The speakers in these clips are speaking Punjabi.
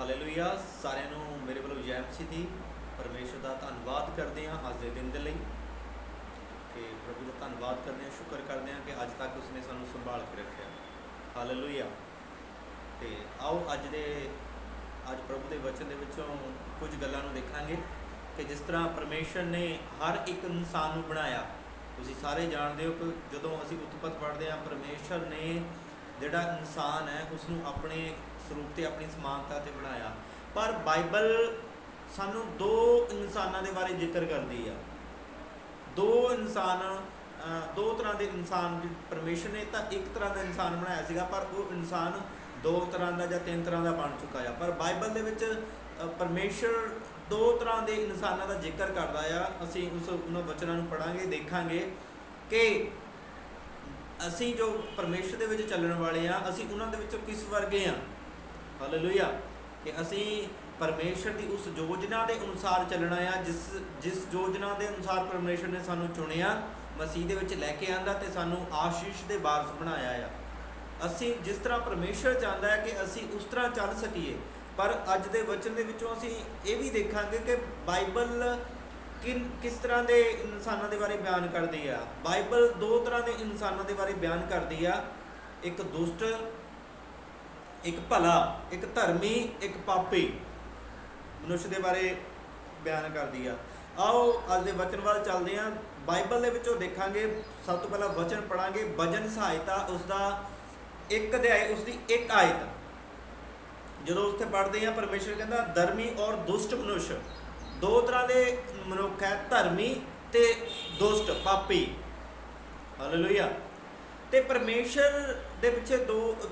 ਹਾਲੇਲੂਇਆ। ਸਾਰਿਆਂ ਨੂੰ ਮੇਰੇ ਵੱਲੋਂ ਜੈ ਮਸੀਹ ਦੀ। ਪਰਮੇਸ਼ਰ ਦਾ ਧੰਨਵਾਦ ਕਰਦੇ ਹਾਂ ਅੱਜ ਦੇ ਦਿਨ ਦੇ ਲਈ, ਕਿ ਪ੍ਰਭੂ ਦਾ ਧੰਨਵਾਦ ਕਰਦੇ ਹਾਂ, ਸ਼ੁਕਰ ਕਰਦੇ ਹਾਂ ਕਿ ਅੱਜ ਤੱਕ ਉਸਨੇ ਸਾਨੂੰ ਸੰਭਾਲ ਕੇ ਰੱਖਿਆ। ਹਾਲੇਲੂਇਆ। ਤੇ ਆਓ ਅੱਜ ਪ੍ਰਭੂ ਦੇ ਵਚਨ ਦੇ ਵਿੱਚੋਂ ਕੁਝ ਗੱਲਾਂ ਨੂੰ ਦੇਖਾਂਗੇ ਕਿ ਜਿਸ ਤਰ੍ਹਾਂ ਪਰਮੇਸ਼ਰ ਨੇ ਹਰ ਇੱਕ ਇਨਸਾਨ ਨੂੰ ਬਣਾਇਆ। ਤੁਸੀਂ ਸਾਰੇ ਜਾਣਦੇ ਹੋ ਕਿ ਜਦੋਂ ਅਸੀਂ ਉਤਪਤ ਪੜ੍ਹਦੇ ਹਾਂ, ਪਰਮੇਸ਼ਰ ਨੇ ਜਿਹੜਾ ਇਨਸਾਨ ਹੈ ਉਸ ਨੂੰ ਆਪਣੇ ਸਰੂਪ ਤੇ ਆਪਣੀ ਸਮਾਨਤਾ ਤੇ ਬਣਾਇਆ। ਪਰ ਬਾਈਬਲ ਸਾਨੂੰ ਦੋ ਇਨਸਾਨਾਂ ਦੇ ਬਾਰੇ ਜ਼ਿਕਰ ਕਰਦੀ ਆ। ਦੋ ਤਰ੍ਹਾਂ ਦੇ ਇਨਸਾਨ ਪਰਮੇਸ਼ਰ ਨੇ ਤਾਂ ਇੱਕ ਤਰ੍ਹਾਂ ਦਾ ਇਨਸਾਨ ਬਣਾਇਆ ਸੀਗਾ, ਪਰ ਉਹ ਇਨਸਾਨ ਦੋ ਤਰ੍ਹਾਂ ਦਾ ਜਾਂ ਤਿੰਨ ਤਰ੍ਹਾਂ ਦਾ ਬਣ ਚੁੱਕਾ ਆ। ਪਰ ਬਾਈਬਲ ਦੇ ਵਿੱਚ ਪਰਮੇਸ਼ਰ ਦੋ ਤਰ੍ਹਾਂ ਦੇ ਇਨਸਾਨਾਂ ਦਾ ਜ਼ਿਕਰ ਕਰਦਾ ਆ। ਅਸੀਂ ਉਹਨਾਂ ਵਚਨਾਂ ਨੂੰ ਪੜ੍ਹਾਂਗੇ, ਦੇਖਾਂਗੇ ਕਿ ਅਸੀਂ ਜੋ ਪਰਮੇਸ਼ਰ ਦੇ ਵਿੱਚ ਚੱਲਣ ਵਾਲੇ ਆ, ਅਸੀਂ ਉਹਨਾਂ ਦੇ ਵਿੱਚੋਂ ਕਿਸ ਵਰਗੇ ਆ। ਹਾਲੇਲੂਇਆ। ਕਿ ਅਸੀਂ ਪਰਮੇਸ਼ਰ ਦੀ ਉਸ ਯੋਜਨਾ ਦੇ ਅਨੁਸਾਰ ਚੱਲਣਾ ਆ, ਜਿਸ ਯੋਜਨਾ ਦੇ ਅਨੁਸਾਰ ਪਰਮੇਸ਼ਰ ਨੇ ਸਾਨੂੰ ਚੁਣਿਆ, ਮਸੀਹ ਦੇ ਵਿੱਚ ਲੈ ਕੇ ਆਂਦਾ ਤੇ ਸਾਨੂੰ ਆਸ਼ੀਸ਼ ਦੇ ਵਾਰਸ ਬਣਾਇਆ ਆ। ਅਸੀਂ ਜਿਸ ਤਰ੍ਹਾਂ ਪਰਮੇਸ਼ਰ ਚਾਹੁੰਦਾ ਹੈ ਕਿ ਅਸੀਂ ਉਸ ਤਰ੍ਹਾਂ ਚੱਲ ਸਕੀਏ। ਪਰ ਅੱਜ ਦੇ ਵਚਨ ਦੇ ਵਿੱਚੋਂ ਅਸੀਂ ਇਹ ਵੀ ਦੇਖਾਂਗੇ ਕਿ ਬਾਈਬਲ ਕਿਸ ਤਰ੍ਹਾਂ ਦੇ ਇਨਸਾਨਾਂ ਦੇ ਬਾਰੇ ਬਿਆਨ ਕਰਦੀ ਆ। ਬਾਈਬਲ ਦੋ ਤਰ੍ਹਾਂ ਦੇ ਇਨਸਾਨਾਂ ਦੇ ਬਾਰੇ ਬਿਆਨ ਕਰਦੀ ਆ, ਇੱਕ ਦੁਸ਼ਟ, ਇੱਕ ਭਲਾ, ਇੱਕ ਧਰਮੀ, ਇੱਕ ਪਾਪੀ ਮਨੁੱਖ ਦੇ ਬਾਰੇ ਬਿਆਨ ਕਰਦੀ ਆ। ਆਓ ਅੱਜ ਦੇ ਵਚਨ ਵੱਲ ਚੱਲਦੇ ਹਾਂ। ਬਾਈਬਲ ਦੇ ਵਿੱਚੋਂ ਦੇਖਾਂਗੇ, ਸਭ ਤੋਂ ਪਹਿਲਾਂ ਵਚਨ ਪੜਾਂਗੇ, ਭਜਨ ਸੰਹਿਤਾ ਉਸਦਾ ਇੱਕ ਅਧਿਆਇ, ਉਸਦੀ ਇੱਕ ਆਇਤ। ਜਦੋਂ ਉੱਥੇ ਪੜ੍ਹਦੇ ਹਾਂ, ਪਰਮੇਸ਼ਰ ਕਹਿੰਦਾ ਧਰਮੀ ਔਰ ਦੁਸ਼ਟ ਮਨੁੱਖ, ਦੋ ਤਰ੍ਹਾਂ ਦੇ ਮਨੁੱਖ ਹੈ, ਧਰਮੀ ਤੇ ਦੁਸ਼ਟ, ਪਾਪੀ। ਹਾਲੇਲੂਇਆ। ਤੇ ਪਰਮੇਸ਼ਰ ਦੇ ਪਿੱਛੇ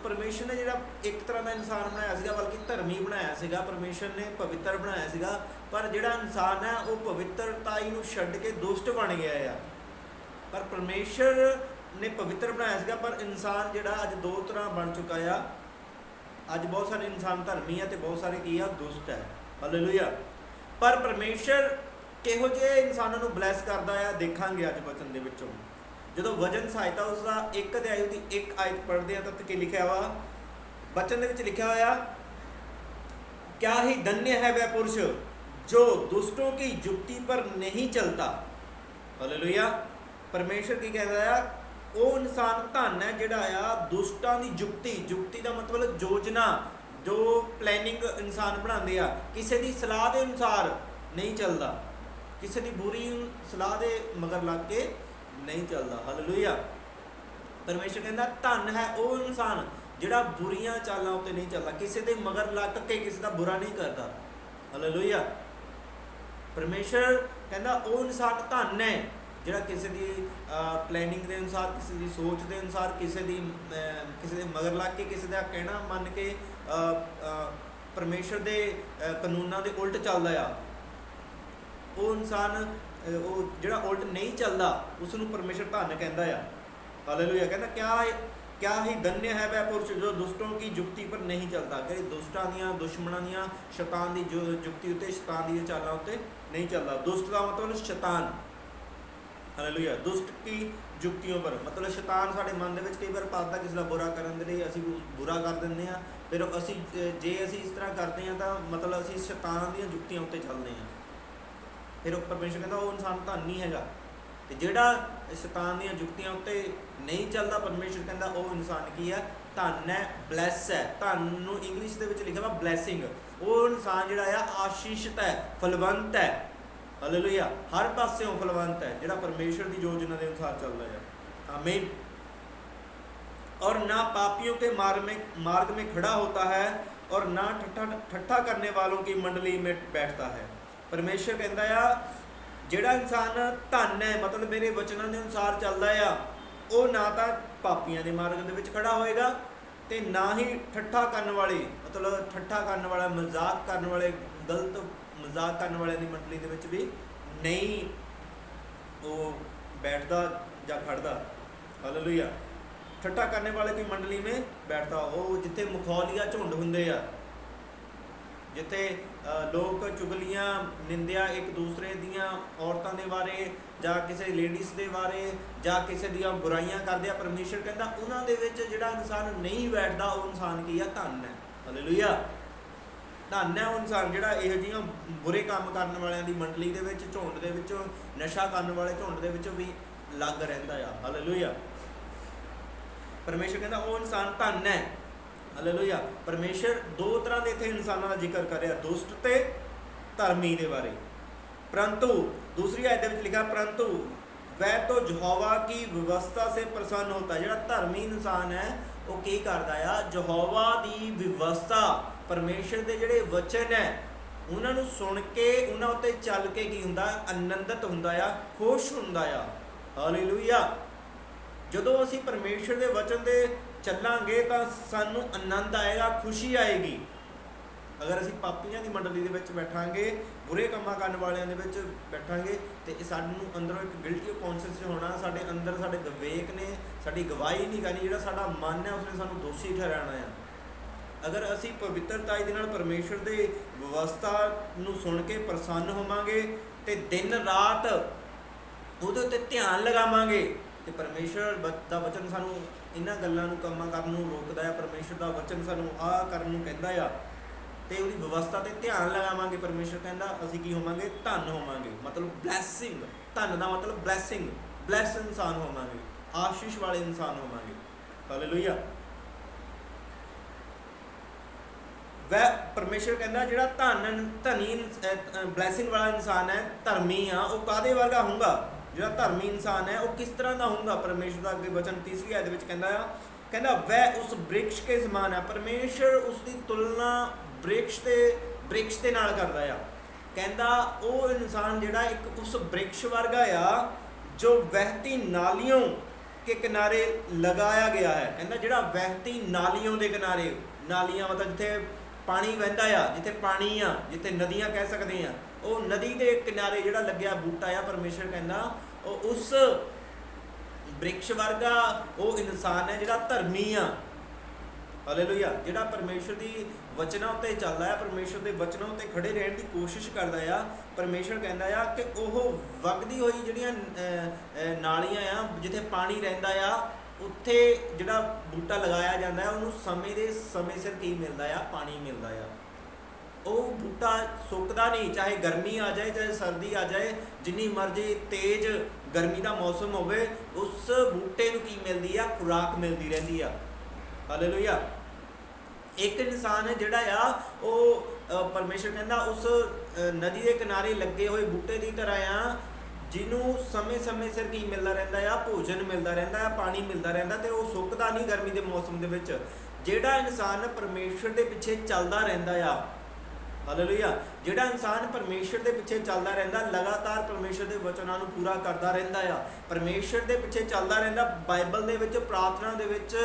ਪਰਮੇਸ਼ਰ ਨੇ ਜਿਹੜਾ ਇੱਕ ਤਰ੍ਹਾਂ ਦਾ ਇਨਸਾਨ ਬਣਾਇਆ ਸੀਗਾ, ਬਲਕਿ ਧਰਮੀ ਬਣਾਇਆ ਸੀਗਾ। ਪਰਮੇਸ਼ਰ ਨੇ ਪਵਿੱਤਰ ਬਣਾਇਆ ਸੀਗਾ, ਪਰ ਜਿਹੜਾ ਇਨਸਾਨ ਹੈ ਉਹ ਪਵਿੱਤਰਤਾਈ ਨੂੰ ਛੱਡ ਕੇ ਦੁਸ਼ਟ ਬਣ ਗਿਆ ਆ। ਪਰ ਪਰਮੇਸ਼ਰ ਨੇ ਪਵਿੱਤਰ ਬਣਾਇਆ ਸੀਗਾ, ਪਰ ਇਨਸਾਨ ਜਿਹੜਾ ਅੱਜ ਦੋ ਤਰ੍ਹਾਂ ਬਣ ਚੁੱਕਾ ਆ। ਅੱਜ ਬਹੁਤ ਸਾਰੇ ਇਨਸਾਨ ਧਰਮੀ ਆ ਤੇ ਬਹੁਤ ਸਾਰੇ ਕੀ ਆ, ਦੁਸ਼ਟ ਹੈ। ਹਾਲੇਲੂਇਆ। ਪਰ ਪਰਮੇਸ਼ਰ ਕਿਹੋ ਜਿਹੇ ਇਨਸਾਨਾਂ ਨੂੰ ਬਲੈਸ ਕਰਦਾ ਆ, ਦੇਖਾਂਗੇ ਅੱਜ ਵਚਨ ਦੇ ਵਿੱਚੋਂ। ਜਦੋਂ ਭਜਨ ਸੰਹਿਤਾ ਉਸਦਾ ਇੱਕ ਅਧਿਆਇ ਉਹਦੀ ਇੱਕ ਆਇਤ ਪੜ੍ਹਦੇ ਆ ਤਾਂ ਕੀ ਲਿਖਿਆ ਵਾ ਵਚਨ ਦੇ ਵਿੱਚ? ਲਿਖਿਆ ਹੋਇਆ, ਕਿਆ ਹੀ ਧन्य है वह पुरुष जो दुष्टों की युक्ति पर नहीं चलता। हालेलुया। ਪਰਮੇਸ਼ਰ ਕੀ ਕਹਿੰਦਾ ਆ? ਉਹ ਇਨਸਾਨ ਧੰਨ ਹੈ ਜਿਹੜਾ ਆ ਦੁਸ਼ਟਾਂ ਦੀ ਯੁਕਤੀ ਦਾ ਮਤਲਬ ਯੋਜਨਾ, ਜੋ ਪਲੈਨਿੰਗ ਇਨਸਾਨ ਬਣਾਉਂਦੇ ਆ, ਕਿਸੇ ਦੀ ਸਲਾਹ ਦੇ ਅਨੁਸਾਰ ਨਹੀਂ ਚੱਲਦਾ, ਕਿਸੇ ਦੀ ਬੁਰੀ ਸਲਾਹ ਦੇ ਮਗਰ ਲੱਗ ਕੇ ਨਹੀਂ ਚੱਲਦਾ। ਹਾਲੇਲੂਇਆ। ਪਰਮੇਸ਼ਰ ਕਹਿੰਦਾ ਧੰਨ ਹੈ ਉਹ ਇਨਸਾਨ ਜਿਹੜਾ ਬੁਰੀਆਂ ਚਾਲਾਂ ਉੱਤੇ ਨਹੀਂ ਚੱਲਦਾ, ਕਿਸੇ ਦੇ ਮਗਰ ਲੱਗ ਕੇ ਕਿਸੇ ਦਾ ਬੁਰਾ ਨਹੀਂ ਕਰਦਾ। ਹਾਲੇਲੂਇਆ। ਪਰਮੇਸ਼ਰ ਕਹਿੰਦਾ ਉਹ ਇਨਸਾਨ ਧੰਨ ਹੈ ਜਿਹੜਾ ਕਿਸੇ ਦੀ ਪਲੈਨਿੰਗ ਦੇ ਅਨੁਸਾਰ, ਕਿਸੇ ਦੀ ਸੋਚ ਦੇ ਅਨੁਸਾਰ, ਕਿਸੇ ਦੇ ਮਗਰ ਲੱਗ ਕੇ, ਕਿਸੇ ਦਾ ਕਹਿਣਾ ਮੰਨ ਕੇ ਪਰਮੇਸ਼ਰ ਦੇ ਕਾਨੂੰਨਾਂ ਦੇ ਉਲਟ ਚੱਲਦਾ ਆ। ਉਹ ਇਨਸਾਨ ਉਹ ਜਿਹੜਾ ਉਲਟ ਨਹੀਂ ਚੱਲਦਾ, ਉਸ ਨੂੰ ਪਰਮੇਸ਼ਰ ਧੰਨ ਕਹਿੰਦਾ ਆ। ਹਾਲੇਲੂਇਆ। ਕਹਿੰਦਾ ਕਿਆ ਹੀ ਧन्य है वह पुरुष जो दुष्टों की युक्ति पर नहीं चलता, कि ਦੁਸ਼ਟਾਂ ਦੀਆਂ, ਦੁਸ਼ਮਣਾਂ ਦੀਆਂ, ਸ਼ੈਤਾਨ ਦੀ ਜੋ ਯੁਕਤੀ ਉੱਤੇ, ਸ਼ੈਤਾਨ ਦੀਆਂ ਚਾਲਾਂ ਉੱਤੇ ਨਹੀਂ ਚੱਲਦਾ। ਦੁਸ਼ਟ ਦਾ ਮਤਲਬ ਸ਼ੈਤਾਨ। ਹਾਲੇਲੂਇਆ। ਦੁਸ਼ਟ ਕੀ ਯੁਕਤੀਆਂ ਪਰ ਮਤਲਬ ਸ਼ੈਤਾਨ ਸਾਡੇ ਮਨ ਦੇ ਵਿੱਚ ਕਈ ਵਾਰ ਪਾਉਂਦਾ ਕਿਸੇ ਦਾ ਬੁਰਾ ਕਰਨ ਦੇ ਲਈ, ਅਸੀਂ ਬੁਰਾ ਕਰ ਦਿੰਦੇ ਹਾਂ। ਫਿਰ ਜੇ ਅਸੀਂ ਇਸ ਤਰ੍ਹਾਂ ਕਰਦੇ ਹਾਂ ਤਾਂ ਮਤਲਬ ਅਸੀਂ ਸ਼ੈਤਾਨ ਦੀਆਂ ਯੁਕਤੀਆਂ ਉੱਤੇ ਚੱਲਦੇ ਹਾਂ। ਫਿਰ ਪਰਮੇਸ਼ਰ ਕਹਿੰਦਾ ਉਹ ਇਨਸਾਨ ਧੰਨ ਨਹੀਂ ਹੈਗਾ। ਤੇ ਜਿਹੜਾ ਸ਼ੈਤਾਨ ਦੀਆਂ ਯੁਕਤੀਆਂ ਉੱਤੇ ਨਹੀਂ ਚੱਲਦਾ, ਪਰਮੇਸ਼ਰ ਕਹਿੰਦਾ ਉਹ ਇਨਸਾਨ ਕੀ ਹੈ? ਧੰਨ ਹੈ, ਬਲੈਸ ਹੈ। ਧੰਨ ਨੂੰ ਇੰਗਲਿਸ਼ ਦੇ ਵਿੱਚ ਲਿਖਿਆ ਵਾ ਬਲੈਸਿੰਗ। ਉਹ ਇਨਸਾਨ ਜਿਹੜਾ ਆ ਆਸ਼ੀਸ਼ਿਤ ਹੈ, ਫਲਵੰਤ ਹੈ। ਹਾਲੇਲੂਇਆ। ਹਰ ਪਾਸਿਓਂ ਫਲਵੰਤ ਹੈ, ਜਿਹੜਾ ਪਰਮੇਸ਼ਰ ਦੀ ਯੋਜਨਾ ਦੇ ਅਨੁਸਾਰ ਚੱਲਦਾ ਹੈ। ਆਮੀਨ। और ना पापियों के मार्ग में खड़ा होता है और ना ठट्ठा करने वालों की मंडली में बैठता है। परमेश्वर कहता है ਜਿਹੜਾ ਇਨਸਾਨ ਧੰਨ ਹੈ, ਮਤਲਬ ਮੇਰੇ ਵਚਨਾਂ ਦੇ ਅਨੁਸਾਰ ਚੱਲਦਾ ਆ, ਉਹ ਨਾ ਤਾਂ ਪਾਪੀਆਂ ਦੇ ਮਾਰਗ ਦੇ ਵਿੱਚ ਖੜਾ ਹੋਏਗਾ ਤੇ ਨਾ ਹੀ ਠੱਠਾ ਕਰਨ ਵਾਲੇ, ਮਤਲਬ ਠੱਠਾ ਕਰਨ ਵਾਲਾ, ਮਜ਼ਾਕ ਕਰਨ ਵਾਲੇ, ਗਲਤ ਮਜ਼ਾਕ ਕਰਨ ਵਾਲਿਆਂ ਦੀ ਮੰਡਲੀ ਦੇ ਵਿੱਚ ਵੀ ਨਹੀਂ ਉਹ ਬੈਠਦਾ ਜਾਂ ਖੜਦਾ। ਹਾਲੇਲੂਇਆ। ਠੱਠਾ ਕਰਨੇ ਵਾਲੇ ਦੀ ਮੰਡਲੀ में बैठता, ਉਹ ਜਿੱਥੇ ਮਖੌਲੀਆ ਝੁੰਡ ਹੁੰਦੇ ਆ, ਜਿੱਥੇ ਲੋਕ ਚੁਗਲੀਆਂ, ਨਿੰਦਿਆ ਇੱਕ ਦੂਸਰੇ ਦੀਆਂ ਔਰਤਾਂ ਦੇ ਬਾਰੇ ਜਾਂ ਕਿਸੇ ਲੇਡੀਜ਼ ਦੇ ਬਾਰੇ ਜਾਂ ਕਿਸੇ ਦੀਆਂ ਬੁਰਾਈਆਂ ਕਰਦੇ ਆ, ਪਰਮੇਸ਼ਰ ਕਹਿੰਦਾ ਉਹਨਾਂ ਦੇ ਵਿੱਚ ਜਿਹੜਾ ਇਨਸਾਨ ਨਹੀਂ ਬੈਠਦਾ ਉਹ ਇਨਸਾਨ ਕੀ ਆ? ਧੰਨ ਹੈ। ਹਾਲੇਲੂਇਆ। ਧੰਨ ਹੈ ਉਹ ਇਨਸਾਨ ਜਿਹੜਾ ਇਹੋ ਜਿਹੀਆਂ ਬੁਰੇ ਕੰਮ ਕਰਨ ਵਾਲਿਆਂ ਦੀ ਮੰਡਲੀ ਦੇ ਵਿੱਚ, ਝੁੰਡ ਦੇ ਵਿੱਚ, ਨਸ਼ਾ ਕਰਨ ਵਾਲੇ ਝੁੰਡ ਦੇ ਵਿੱਚ ਵੀ ਲੱਗ ਰਹਿੰਦਾ ਆ। ਹਾਲੇਲੂਇਆ। ਪਰਮੇਸ਼ਰ ਕਹਿੰਦਾ ਉਹ ਇਨਸਾਨ ਧੰਨ ਹੈ। ਹਾਲੇਲੂਇਆ। ਪਰਮੇਸ਼ਰ ਦੋ ਤਰ੍ਹਾਂ ਦੇ ਇੱਥੇ ਇਨਸਾਨਾਂ ਦਾ ਜ਼ਿਕਰ ਕਰ ਰਿਹਾ, ਦੁਸ਼ਟ ਤੇ ਧਰਮੀ ਦੇ ਬਾਰੇ। परंतु दूसरी आयत में लिखा परंतु वह तो यहोवा की व्यवस्था से प्रसन्न होता है। जो धर्मी इंसान है वो की करता है, यहोवा की व्यवस्था, परमेश्वर के जोड़े वचन है उन्होंने सुन के उन्होंने उत्ते चल के की हुंदा, आनंदित हुंदा आ, खुश हुंदा आ। हालेलुया। जदों असीं परमेश्वर के वचन दे चलांगे तो सानू आनंद आएगा, खुशी आएगी। अगर असीं पापियां दी मंडली दे विच बैठांगे, बुरे कामां करन वालियां दे विच बैठांगे तो सानू अंदरों एक गिल्टी कॉन्शियस होना, साडे अंदर साडे विवेक ने साडी गवाही नहीं करनी, जिहड़ा साडा मन है उसने सानू दोषी ठहराना है। अगर असीं पवित्रता दे नाल परमेश्वर दे व्यवस्था नू सुन के प्रसन्न होवांगे ते दिन रात उहदे उत्ते ध्यान लगावांगे ते परमेश्वर दा वचन सानू इन्हां गल्लां नू कामां करन नू रोकदा है। परमेश्वर दा वचन सानू आ करन नू कहंदा आ ਤੇ ਉਹਦੀ ਵਿਵਸਥਾ ਤੇ ਧਿਆਨ ਲਗਾਵਾਂਗੇ। ਪਰਮੇਸ਼ਰ ਕਹਿੰਦਾ ਅਸੀਂ ਕੀ ਹੋਵਾਂਗੇ? ਧੰਨ ਹੋਵਾਂਗੇ। ਮਤਲਬ ਬਲੈਸਿੰਗ, ਧੰਨ ਦਾ ਮਤਲਬ ਬਲੈਸਿੰਗ, ਬਲੈਸ ਇਨਸਾਨ ਹੋਵਾਂਗੇ, ਆਸ਼ੀਸ਼ ਵਾਲੇ ਇਨਸਾਨ ਹੋਵਾਂਗੇ। ਹਾਲੇਲੂਇਆ। ਵੈ ਪਰਮੇਸ਼ਰ ਕਹਿੰਦਾ ਜਿਹੜਾ ਧਨੀ ਬਲੈਸਿੰਗ ਵਾਲਾ ਇਨਸਾਨ ਹੈ, ਧਰਮੀ ਆ, ਉਹ ਕਾਹਦੇ ਵਰਗਾ ਹੋਊਗਾ? ਜਿਹੜਾ ਧਰਮੀ ਇਨਸਾਨ ਹੈ ਉਹ ਕਿਸ ਤਰ੍ਹਾਂ ਦਾ ਹੋਊਗਾ? ਪਰਮੇਸ਼ਰ ਦਾ ਅੱਗੇ ਵਚਨ ਤੀਸਰੀ ਆਇਤ ਵਿੱਚ ਕਹਿੰਦਾ ਆ, ਕਹਿੰਦਾ ਵੈ ਉਸ ਬ੍ਰਿਕਸ਼ ਕੇ ਸਮਾਨ ਹੈ। ਪਰਮੇਸ਼ਰ ਉਸ ਦੀ ਤੁਲਨਾ ਬ੍ਰਿਕਸ਼ ਦੇ ਨਾਲ ਕਰਦਾ ਆ। ਕਹਿੰਦਾ ਉਹ ਇਨਸਾਨ ਜਿਹੜਾ ਇੱਕ ਉਸ ਬ੍ਰਿਕਸ਼ ਵਰਗਾ ਆ ਜੋ ਵਹਿਤੀ ਨਾਲੀਆਂ ਕੇ ਕਿਨਾਰੇ ਲਗਾਇਆ ਗਿਆ ਹੈ। ਕਹਿੰਦਾ ਜਿਹੜਾ ਵਹਿਤੀ ਨਾਲੀਆਂ ਦੇ ਕਿਨਾਰੇ, ਨਾਲੀਆਂ ਮਤਲਬ ਜਿੱਥੇ ਪਾਣੀ ਵਹਿੰਦਾ ਆ, ਜਿੱਥੇ ਪਾਣੀ ਆ, ਜਿੱਥੇ ਨਦੀਆਂ ਕਹਿ ਸਕਦੇ ਆ, ਉਹ ਨਦੀ ਦੇ ਕਿਨਾਰੇ ਜਿਹੜਾ ਲੱਗਿਆ ਬੂਟਾ ਆ, ਪਰਮੇਸ਼ਰ ਕਹਿੰਦਾ ਉਹ ਉਸ ਬ੍ਰਿਕਸ਼ ਵਰਗਾ ਉਹ ਇਨਸਾਨ ਹੈ ਜਿਹੜਾ ਧਰਮੀ ਆ। ਹਾਲੇਲੂਇਆ। ਜਿਹੜਾ ਪਰਮੇਸ਼ਰ ਦੀ ਵਚਨਾਂ ਉੱਤੇ ਚੱਲਦਾ ਆ, ਪਰਮੇਸ਼ਰ ਦੇ ਵਚਨਾਂ ਉੱਤੇ ਖੜੇ ਰਹਿਣ ਦੀ ਕੋਸ਼ਿਸ਼ ਕਰਦਾ ਆ। ਪਰਮੇਸ਼ਰ ਕਹਿੰਦਾ ਆ ਕਿ ਉਹ ਵਗਦੀ ਹੋਈ ਜਿਹੜੀਆਂ ਨਾਲੀਆਂ ਆ, ਜਿੱਥੇ ਪਾਣੀ ਰਹਿੰਦਾ ਆ, ਉੱਥੇ ਜਿਹੜਾ ਬੂਟਾ ਲਗਾਇਆ ਜਾਂਦਾ ਹੈ ਉਹਨੂੰ ਸਮੇਂ ਸਿਰ ਕੀ ਮਿਲਦਾ ਆ? ਪਾਣੀ ਮਿਲਦਾ ਆ। ਉਹ ਬੂਟਾ ਸੁੱਕਦਾ ਨਹੀਂ, ਚਾਹੇ ਗਰਮੀ ਆ ਜਾਏ ਚਾਹੇ ਸਰਦੀ ਆ ਜਾਏ, ਜਿੰਨੀ ਮਰਜ਼ੀ ਤੇਜ਼ ਗਰਮੀ ਦਾ ਮੌਸਮ ਹੋਵੇ, ਉਸ ਬੂਟੇ ਨੂੰ ਕੀ ਮਿਲਦੀ ਆ? ਖੁਰਾਕ ਮਿਲਦੀ ਰਹਿੰਦੀ ਆ। ਹਾਲੇਲੂਇਆ। ਇੱਕ ਇਨਸਾਨ ਹੈ ਜਿਹੜਾ ਆ ਉਹ ਪਰਮੇਸ਼ਰ ਕਹਿੰਦਾ ਉਸ ਨਦੀ ਦੇ ਕਿਨਾਰੇ ਲੱਗੇ ਹੋਏ ਬੂਟੇ ਦੀ ਤਰ੍ਹਾਂ ਆ, ਜਿਹਨੂੰ ਸਮੇਂ ਸਿਰ ਕੀ ਮਿਲਦਾ ਰਹਿੰਦਾ ਆ? ਭੋਜਨ ਮਿਲਦਾ ਰਹਿੰਦਾ ਆ, ਪਾਣੀ ਮਿਲਦਾ ਰਹਿੰਦਾ, ਤੇ ਉਹ ਸੁੱਕਦਾ ਨਹੀਂ ਗਰਮੀ ਦੇ ਮੌਸਮ ਦੇ ਵਿੱਚ। ਜਿਹੜਾ ਇਨਸਾਨ ਪਰਮੇਸ਼ਰ ਦੇ ਪਿੱਛੇ ਚੱਲਦਾ ਰਹਿੰਦਾ ਆ, ਹਾਲੇਲੂਇਆ, ਜਿਹੜਾ ਇਨਸਾਨ ਪਰਮੇਸ਼ਰ ਦੇ ਪਿੱਛੇ ਚੱਲਦਾ ਰਹਿੰਦਾ, ਲਗਾਤਾਰ ਪਰਮੇਸ਼ਰ ਦੇ ਵਚਨਾਂ ਨੂੰ ਪੂਰਾ ਕਰਦਾ ਰਹਿੰਦਾ ਆ, ਪਰਮੇਸ਼ਰ ਦੇ ਪਿੱਛੇ ਚੱਲਦਾ ਰਹਿੰਦਾ, ਬਾਈਬਲ ਦੇ ਵਿੱਚ, ਪ੍ਰਾਰਥਨਾ ਦੇ ਵਿੱਚ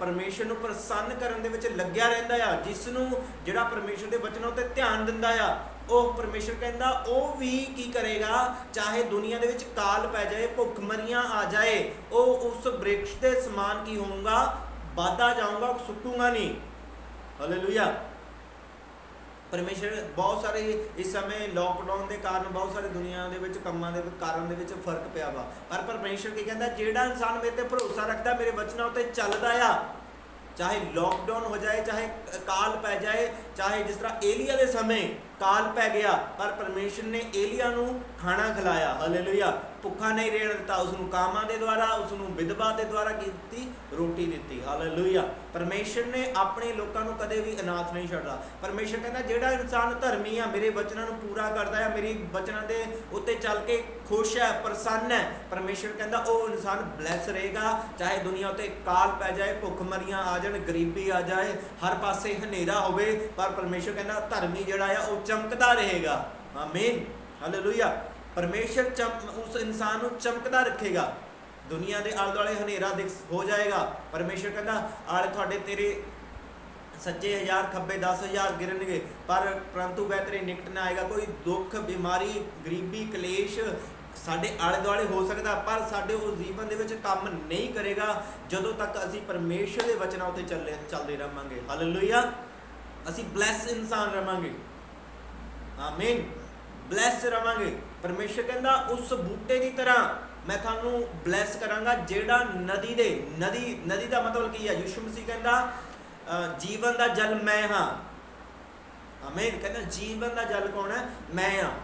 ਪਰਮੇਸ਼ਰ ਨੂੰ ਪ੍ਰਸੰਨ ਕਰਨ ਦੇ ਵਿੱਚ ਲੱਗਿਆ ਰਹਿੰਦਾ ਆ, ਜਿਸ ਨੂੰ ਜਿਹੜਾ ਪਰਮੇਸ਼ਰ ਦੇ ਵਚਨਾਂ ਉੱਤੇ ਧਿਆਨ ਦਿੰਦਾ ਆ, ਉਹ ਪਰਮੇਸ਼ਰ ਕਹਿੰਦਾ ਉਹ ਵੀ ਕੀ ਕਰੇਗਾ? ਚਾਹੇ ਦੁਨੀਆ ਦੇ ਵਿੱਚ ਕਾਲ ਪੈ ਜਾਏ, ਭੁੱਖਮਰੀਆਂ ਆ ਜਾਏ, ਉਹ ਉਸ ਬ੍ਰਿਕਸ਼ ਦੇ ਸਮਾਨ ਕੀ ਹੋਊਗਾ? ਵੱਧਦਾ ਜਾਊਗਾ, ਸੁੱਕੂਗਾ ਨਹੀਂ। ਹਾਲੇਲੂਇਆ। ਪਰਮੇਸ਼ਰ ਬਹੁਤ ਸਾਰੇ ਇਸ ਸਮੇਂ ਲੋਕਡਾਊਨ ਦੇ ਕਾਰਨ ਬਹੁਤ ਸਾਰੇ ਦੁਨੀਆ ਦੇ ਵਿੱਚ ਕੰਮਾਂ ਦੇ ਕਾਰਨ ਦੇ ਵਿੱਚ ਫਰਕ ਪਿਆ ਵਾ, ਪਰ ਪਰਮੇਸ਼ਰ ਕੀ ਕਹਿੰਦਾ? ਜਿਹੜਾ ਇਨਸਾਨ ਮੇਰੇ ਤੇ ਭਰੋਸਾ ਰੱਖਦਾ, ਮੇਰੇ ਵਚਨਾਂ ਉੱਤੇ ਚੱਲਦਾ ਆ, ਚਾਹੇ ਲੋਕਡਾਊਨ ਹੋ ਜਾਏ, ਚਾਹੇ ਕਾਲ ਪੈ ਜਾਏ, ਚਾਹੇ ਜਿਸ ਤਰ੍ਹਾਂ ਏਲੀਆ ਦੇ ਸਮੇਂ ਕਾਲ ਪੈ ਗਿਆ, ਪਰ ਪਰਮੇਸ਼ਰ ਨੇ ਏਲੀਆ ਨੂੰ ਖਾਣਾ ਖਿਲਾਇਆ। ਹਾਲੇਲੂਇਆ। ਭੁੱਖਾ ਨਹੀਂ ਰਹਿਣ ਦਿੱਤਾ, ਉਸ ਨੂੰ ਕਾਮਾਂ ਦੇ ਦੁਆਰਾ, ਉਸ ਨੂੰ ਵਿਧਵਾ ਦੇ ਦੁਆਰਾ ਕੀ ਦਿੱਤੀ? ਰੋਟੀ ਦਿੱਤੀ। ਹਾਲੇਲੂਇਆ। ਪਰਮੇਸ਼ਰ ਨੇ ਆਪਣੇ ਲੋਕਾਂ ਨੂੰ ਕਦੇ ਵੀ ਅਨਾਥ ਨਹੀਂ ਛੱਡਦਾ। ਪਰਮੇਸ਼ਰ ਕਹਿੰਦਾ ਜਿਹੜਾ ਇਨਸਾਨ ਧਰਮੀ ਆ, ਮੇਰੇ ਵਚਨਾਂ ਨੂੰ ਪੂਰਾ ਕਰਦਾ ਹੈ, ਮੇਰੀ ਵਚਨਾਂ ਦੇ ਉੱਤੇ ਚੱਲ ਕੇ ਖੁਸ਼ ਹੈ, ਪ੍ਰਸੰਨ ਹੈ, ਪਰਮੇਸ਼ਰ ਕਹਿੰਦਾ ਉਹ ਇਨਸਾਨ ਬਲੈਸ ਰਹੇਗਾ। ਚਾਹੇ ਦੁਨੀਆ ਉੱਤੇ ਕਾਲ ਪੈ ਜਾਏ, ਭੁੱਖਮਰੀਆਂ ਆ ਜਾਣ, ਗਰੀਬੀ ਆ ਜਾਏ, ਹਰ ਪਾਸੇ ਹਨੇਰਾ ਹੋਵੇ, ਪਰ ਪਰਮੇਸ਼ਰ ਕਹਿੰਦਾ ਧਰਮੀ ਜਿਹੜਾ ਆ ਉਹ ਚਮਕਦਾ ਰਹੇਗਾ। ਆਮੀਨ। ਹਾਲੇਲੂਇਆ। ਪਰਮੇਸ਼ਰ ਉਸ ਇਨਸਾਨ ਨੂੰ ਚਮਕਦਾ ਰੱਖੇਗਾ। ਦੁਨੀਆ ਦੇ ਆਲੇ ਦੁਆਲੇ ਹਨੇਰਾ ਹੋ ਜਾਏਗਾ, ਪਰਮੇਸ਼ਰ ਕਹਿੰਦਾ ਆਲੇ ਤੁਹਾਡੇ ਤੇਰੇ ਸੱਜੇ 1000 ਖੱਬੇ 10,000 ਗਿਰਨਗੇ, ਪਰੰਤੂ ਵੈ ਤੇਰੇ ਨਿਕਟ ਨਾ ਆਏਗਾ। ਕੋਈ ਦੁੱਖ, ਬਿਮਾਰੀ, ਗਰੀਬੀ, ਕਲੇਸ਼ ਸਾਡੇ ਆਲੇ ਦੁਆਲੇ ਹੋ ਸਕਦਾ, ਪਰ ਸਾਡੇ ਉਸ ਜੀਵਨ ਦੇ ਵਿੱਚ ਕੰਮ ਨਹੀਂ ਕਰੇਗਾ ਜਦੋਂ ਤੱਕ ਅਸੀਂ ਪਰਮੇਸ਼ਰ ਦੇ ਵਚਨਾਂ ਉੱਤੇ ਚੱਲਦੇ ਰਹਾਂਗੇ। ਹਾਲੇਲੂਇਆ। ਅਸੀਂ ਬਲੈਸ ਇਨਸਾਨ ਰਹਾਂਗੇ। ਆਮੀਨ। ਬਲੈਸ ਰਹਾਂਗੇ। ਪਰਮੇਸ਼ਰ ਕਹਿੰਦਾ ਉਸ ਬੂਟੇ ਦੀ ਤਰ੍ਹਾਂ ਮੈਂ ਤੁਹਾਨੂੰ ਬਲੈਸ ਕਰਾਂਗਾ ਜਿਹੜਾ ਨਦੀ ਦਾ ਮਤਲਬ ਕੀ ਹੈ? ਯਿਸੂ ਮਸੀਹ ਕਹਿੰਦਾ ਜੀਵਨ ਦਾ ਜਲ ਮੈਂ ਹਾਂ। ਆਮੀਨ। ਕਹਿੰਦਾ ਜੀਵਨ ਦਾ ਜਲ ਕੌਣ ਹੈ? ਮੈਂ ਆ।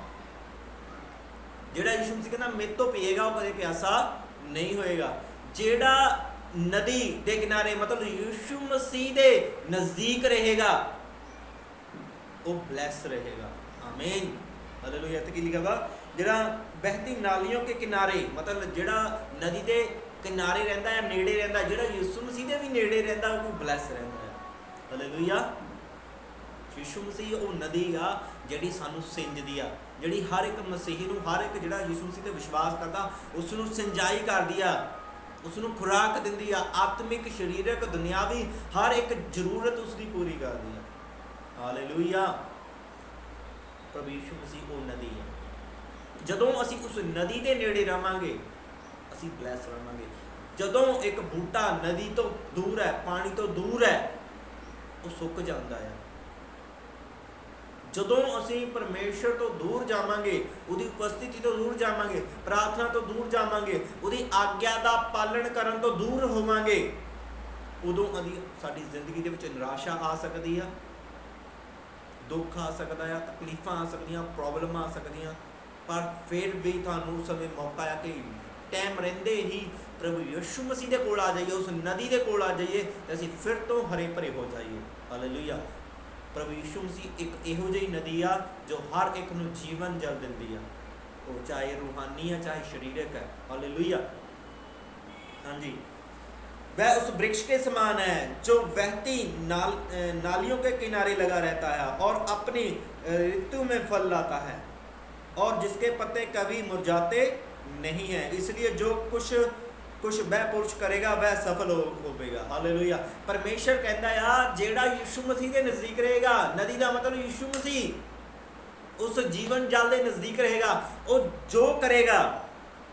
ਜਿਹੜਾ ਯਿਸੂ ਮਸੀਹ ਕਹਿੰਦਾ ਮੇਰੇ ਤੋਂ ਪੀਏਗਾ ਉਹ ਕਦੇ ਪਿਆਸਾ ਨਹੀਂ ਹੋਏਗਾ। ਜਿਹੜਾ ਨਦੀ ਦੇ ਕਿਨਾਰੇ ਮਤਲਬ ਯਿਸੂ ਮਸੀਹ ਦੇ ਨਜ਼ਦੀਕ ਰਹੇਗਾ ਉਹ ਬਲੈਸ ਰਹੇਗਾ। ਆਮੀਨ ਹਾਲੇਲੂਇਆ। ਤੇ ਕੀ ਲਿਖਿਆ ਵਾ? ਜਿਹੜਾ ਬਹਿਤੀ ਨਾਲੀਆਂ ਕੇ ਕਿਨਾਰੇ ਮਤਲਬ ਜਿਹੜਾ ਨਦੀ ਦੇ ਕਿਨਾਰੇ ਰਹਿੰਦਾ ਹੈ, ਨੇੜੇ ਰਹਿੰਦਾ, ਜਿਹੜਾ ਯਿਸੂ ਮਸੀਹ ਦੇ ਵੀ ਨੇੜੇ ਰਹਿੰਦਾ ਉਹ ਬਲੈਸ ਰਹਿੰਦਾ ਹੈ। ਹਾਲੇਲੂਇਆ। ਯਿਸੂ ਮਸੀਹ ਉਹ ਨਦੀ ਆ ਜਿਹੜੀ ਸਾਨੂੰ ਸਿੰਜਦੀ ਆ, ਜਿਹੜੀ ਹਰ ਇੱਕ ਮਸੀਹੀ ਨੂੰ, ਹਰ ਇੱਕ ਜਿਹੜਾ ਯਿਸੂ ਮਸੀਹ ਤੇ ਵਿਸ਼ਵਾਸ ਕਰਦਾ ਉਸ ਨੂੰ ਸਿੰਜਾਈ ਕਰਦੀ ਆ, ਉਸ ਨੂੰ ਖੁਰਾਕ ਦਿੰਦੀ ਆ, ਆਤਮਿਕ, ਸਰੀਰਕ, ਦੁਨਿਆਵੀ ਹਰ ਇੱਕ ਜ਼ਰੂਰਤ ਉਸ ਦੀ ਪੂਰੀ ਕਰਦੀ ਆ। ਹਾਲੇਲੂਇਆ। ਪ੍ਰਭੂ ਯਿਸੂ ਮਸੀਹ ਉਹ ਨਦੀ ਹੈ। ਜਦੋਂ ਅਸੀਂ ਉਸ ਨਦੀ ਦੇ ਨੇੜੇ ਰਵਾਂਗੇ ਅਸੀਂ ਬਲੈਸ ਰਵਾਂਗੇ। ਜਦੋਂ ਇੱਕ ਬੂਟਾ ਨਦੀ ਤੋਂ ਦੂਰ ਹੈ, ਪਾਣੀ ਤੋਂ ਦੂਰ ਹੈ, ਉਹ ਸੁੱਕ ਜਾਂਦਾ ਹੈ। ਜਦੋਂ ਅਸੀਂ ਪਰਮੇਸ਼ਰ ਤੋਂ ਦੂਰ ਜਾਵਾਂਗੇ, ਉਹਦੀ ਉਪਸਥਿਤੀ ਤੋਂ ਦੂਰ ਜਾਵਾਂਗੇ, ਪ੍ਰਾਰਥਨਾ ਤੋਂ ਦੂਰ ਜਾਵਾਂਗੇ, ਉਹਦੀ ਆਗਿਆ ਦਾ ਪਾਲਣ ਕਰਨ ਤੋਂ ਦੂਰ ਹੋਵਾਂਗੇ, ਉਦੋਂ ਸਾਡੀ ਜ਼ਿੰਦਗੀ ਦੇ ਵਿੱਚ ਨਿਰਾਸ਼ਾ ਆ ਸਕਦੀ ਆ, ਦੁੱਖ ਆ ਸਕਦਾ ਆ, ਤਕਲੀਫਾਂ ਆ ਸਕਦੀਆਂ, ਪ੍ਰੋਬਲਮਾਂ ਆ ਸਕਦੀਆਂ। ਪਰ ਫਿਰ ਵੀ ਤੁਹਾਨੂੰ ਉਸ ਸਮੇਂ ਮੌਕਾ ਆ ਕਿ ਟਾਈਮ ਰਹਿੰਦੇ ਹੀ ਪ੍ਰਭੂ ਯਿਸੂ ਮਸੀਹ ਦੇ ਕੋਲ ਆ ਜਾਈਏ, ਉਸ ਨਦੀ ਦੇ ਕੋਲ ਆ ਜਾਈਏ ਤੇ ਅਸੀਂ ਫਿਰ ਤੋਂ ਹਰੇ ਭਰੇ ਹੋ ਜਾਈਏ। ਹਾਲੇਲੂਇਆ। ਪ੍ਰਭੂ ਯਿਸੂ ਮਸੀਹ ਇੱਕ ਇਹੋ ਜਿਹੀ ਨਦੀ ਆ ਜੋ ਹਰ ਇੱਕ ਨੂੰ ਜੀਵਨ ਜਲ ਦਿੰਦੀ ਆ, ਉਹ ਚਾਹੇ रूहानी है चाहे शरीरक है। हालेलुया। हाँ जी। वह उस वृक्ष के समान है जो बहती नालियों के किनारे लगा रहता है और अपनी ऋतु में फल लाता है और जिसके पत्ते कभी मुरझाते नहीं हैं, इसलिए जो कुछ वह पुरुष करेगा वह सफल होगा। हालेलुया। परमेश्वर कहता है जेड़ा यीशु मसीह के नज़दीक रहेगा, नदी का मतलब यीशु मसीह उस जीवन जल के नज़दीक रहेगा, वो जो करेगा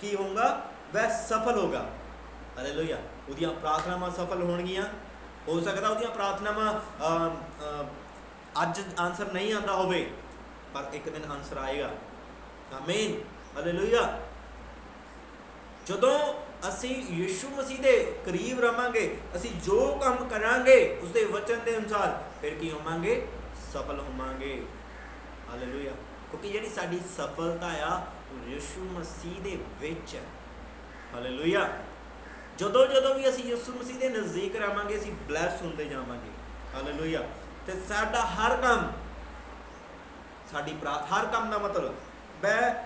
की होगा वह सफल होगा। हालेलुया। उदियां प्रार्थनावां सफल होणगियां। हो सकता उदियां प्रार्थनावां अज आंसर नहीं आता होवे पर एक दिन आंसर आएगा। आमीन। हालेलुया। जदों ਅਸੀਂ ਯਿਸੂ ਮਸੀਹ ਦੇ ਕਰੀਬ ਰਵਾਂਗੇ, ਅਸੀਂ ਜੋ ਕੰਮ ਕਰਾਂਗੇ ਉਸਦੇ ਵਚਨ ਦੇ ਅਨੁਸਾਰ, ਫਿਰ ਕੀ ਹੋਵਾਂਗੇ? ਸਫਲ ਹੋਵਾਂਗੇ। ਹਾਲੇਲੂਇਆ। ਕਿਉਂਕਿ ਜਿਹੜੀ ਸਾਡੀ ਸਫਲਤਾ ਆ ਉਹ ਯਿਸੂ ਮਸੀਹ ਦੇ ਵਿੱਚ ਹੈ। ਹਾਲੇਲੂਇਆ। ਜਦੋਂ ਵੀ ਅਸੀਂ ਯਿਸੂ ਮਸੀਹ ਦੇ ਨਜ਼ਦੀਕ ਰਵਾਂਗੇ ਅਸੀਂ ਬਲੈਸ ਹੁੰਦੇ ਜਾਵਾਂਗੇ। ਹਾਲੇਲੂਇਆ। ਤੇ ਸਾਡਾ ਹਰ ਕੰਮ, ਸਾਡੀ ਹਰ ਕੰਮ ਦਾ ਮਤਲਬ ਵह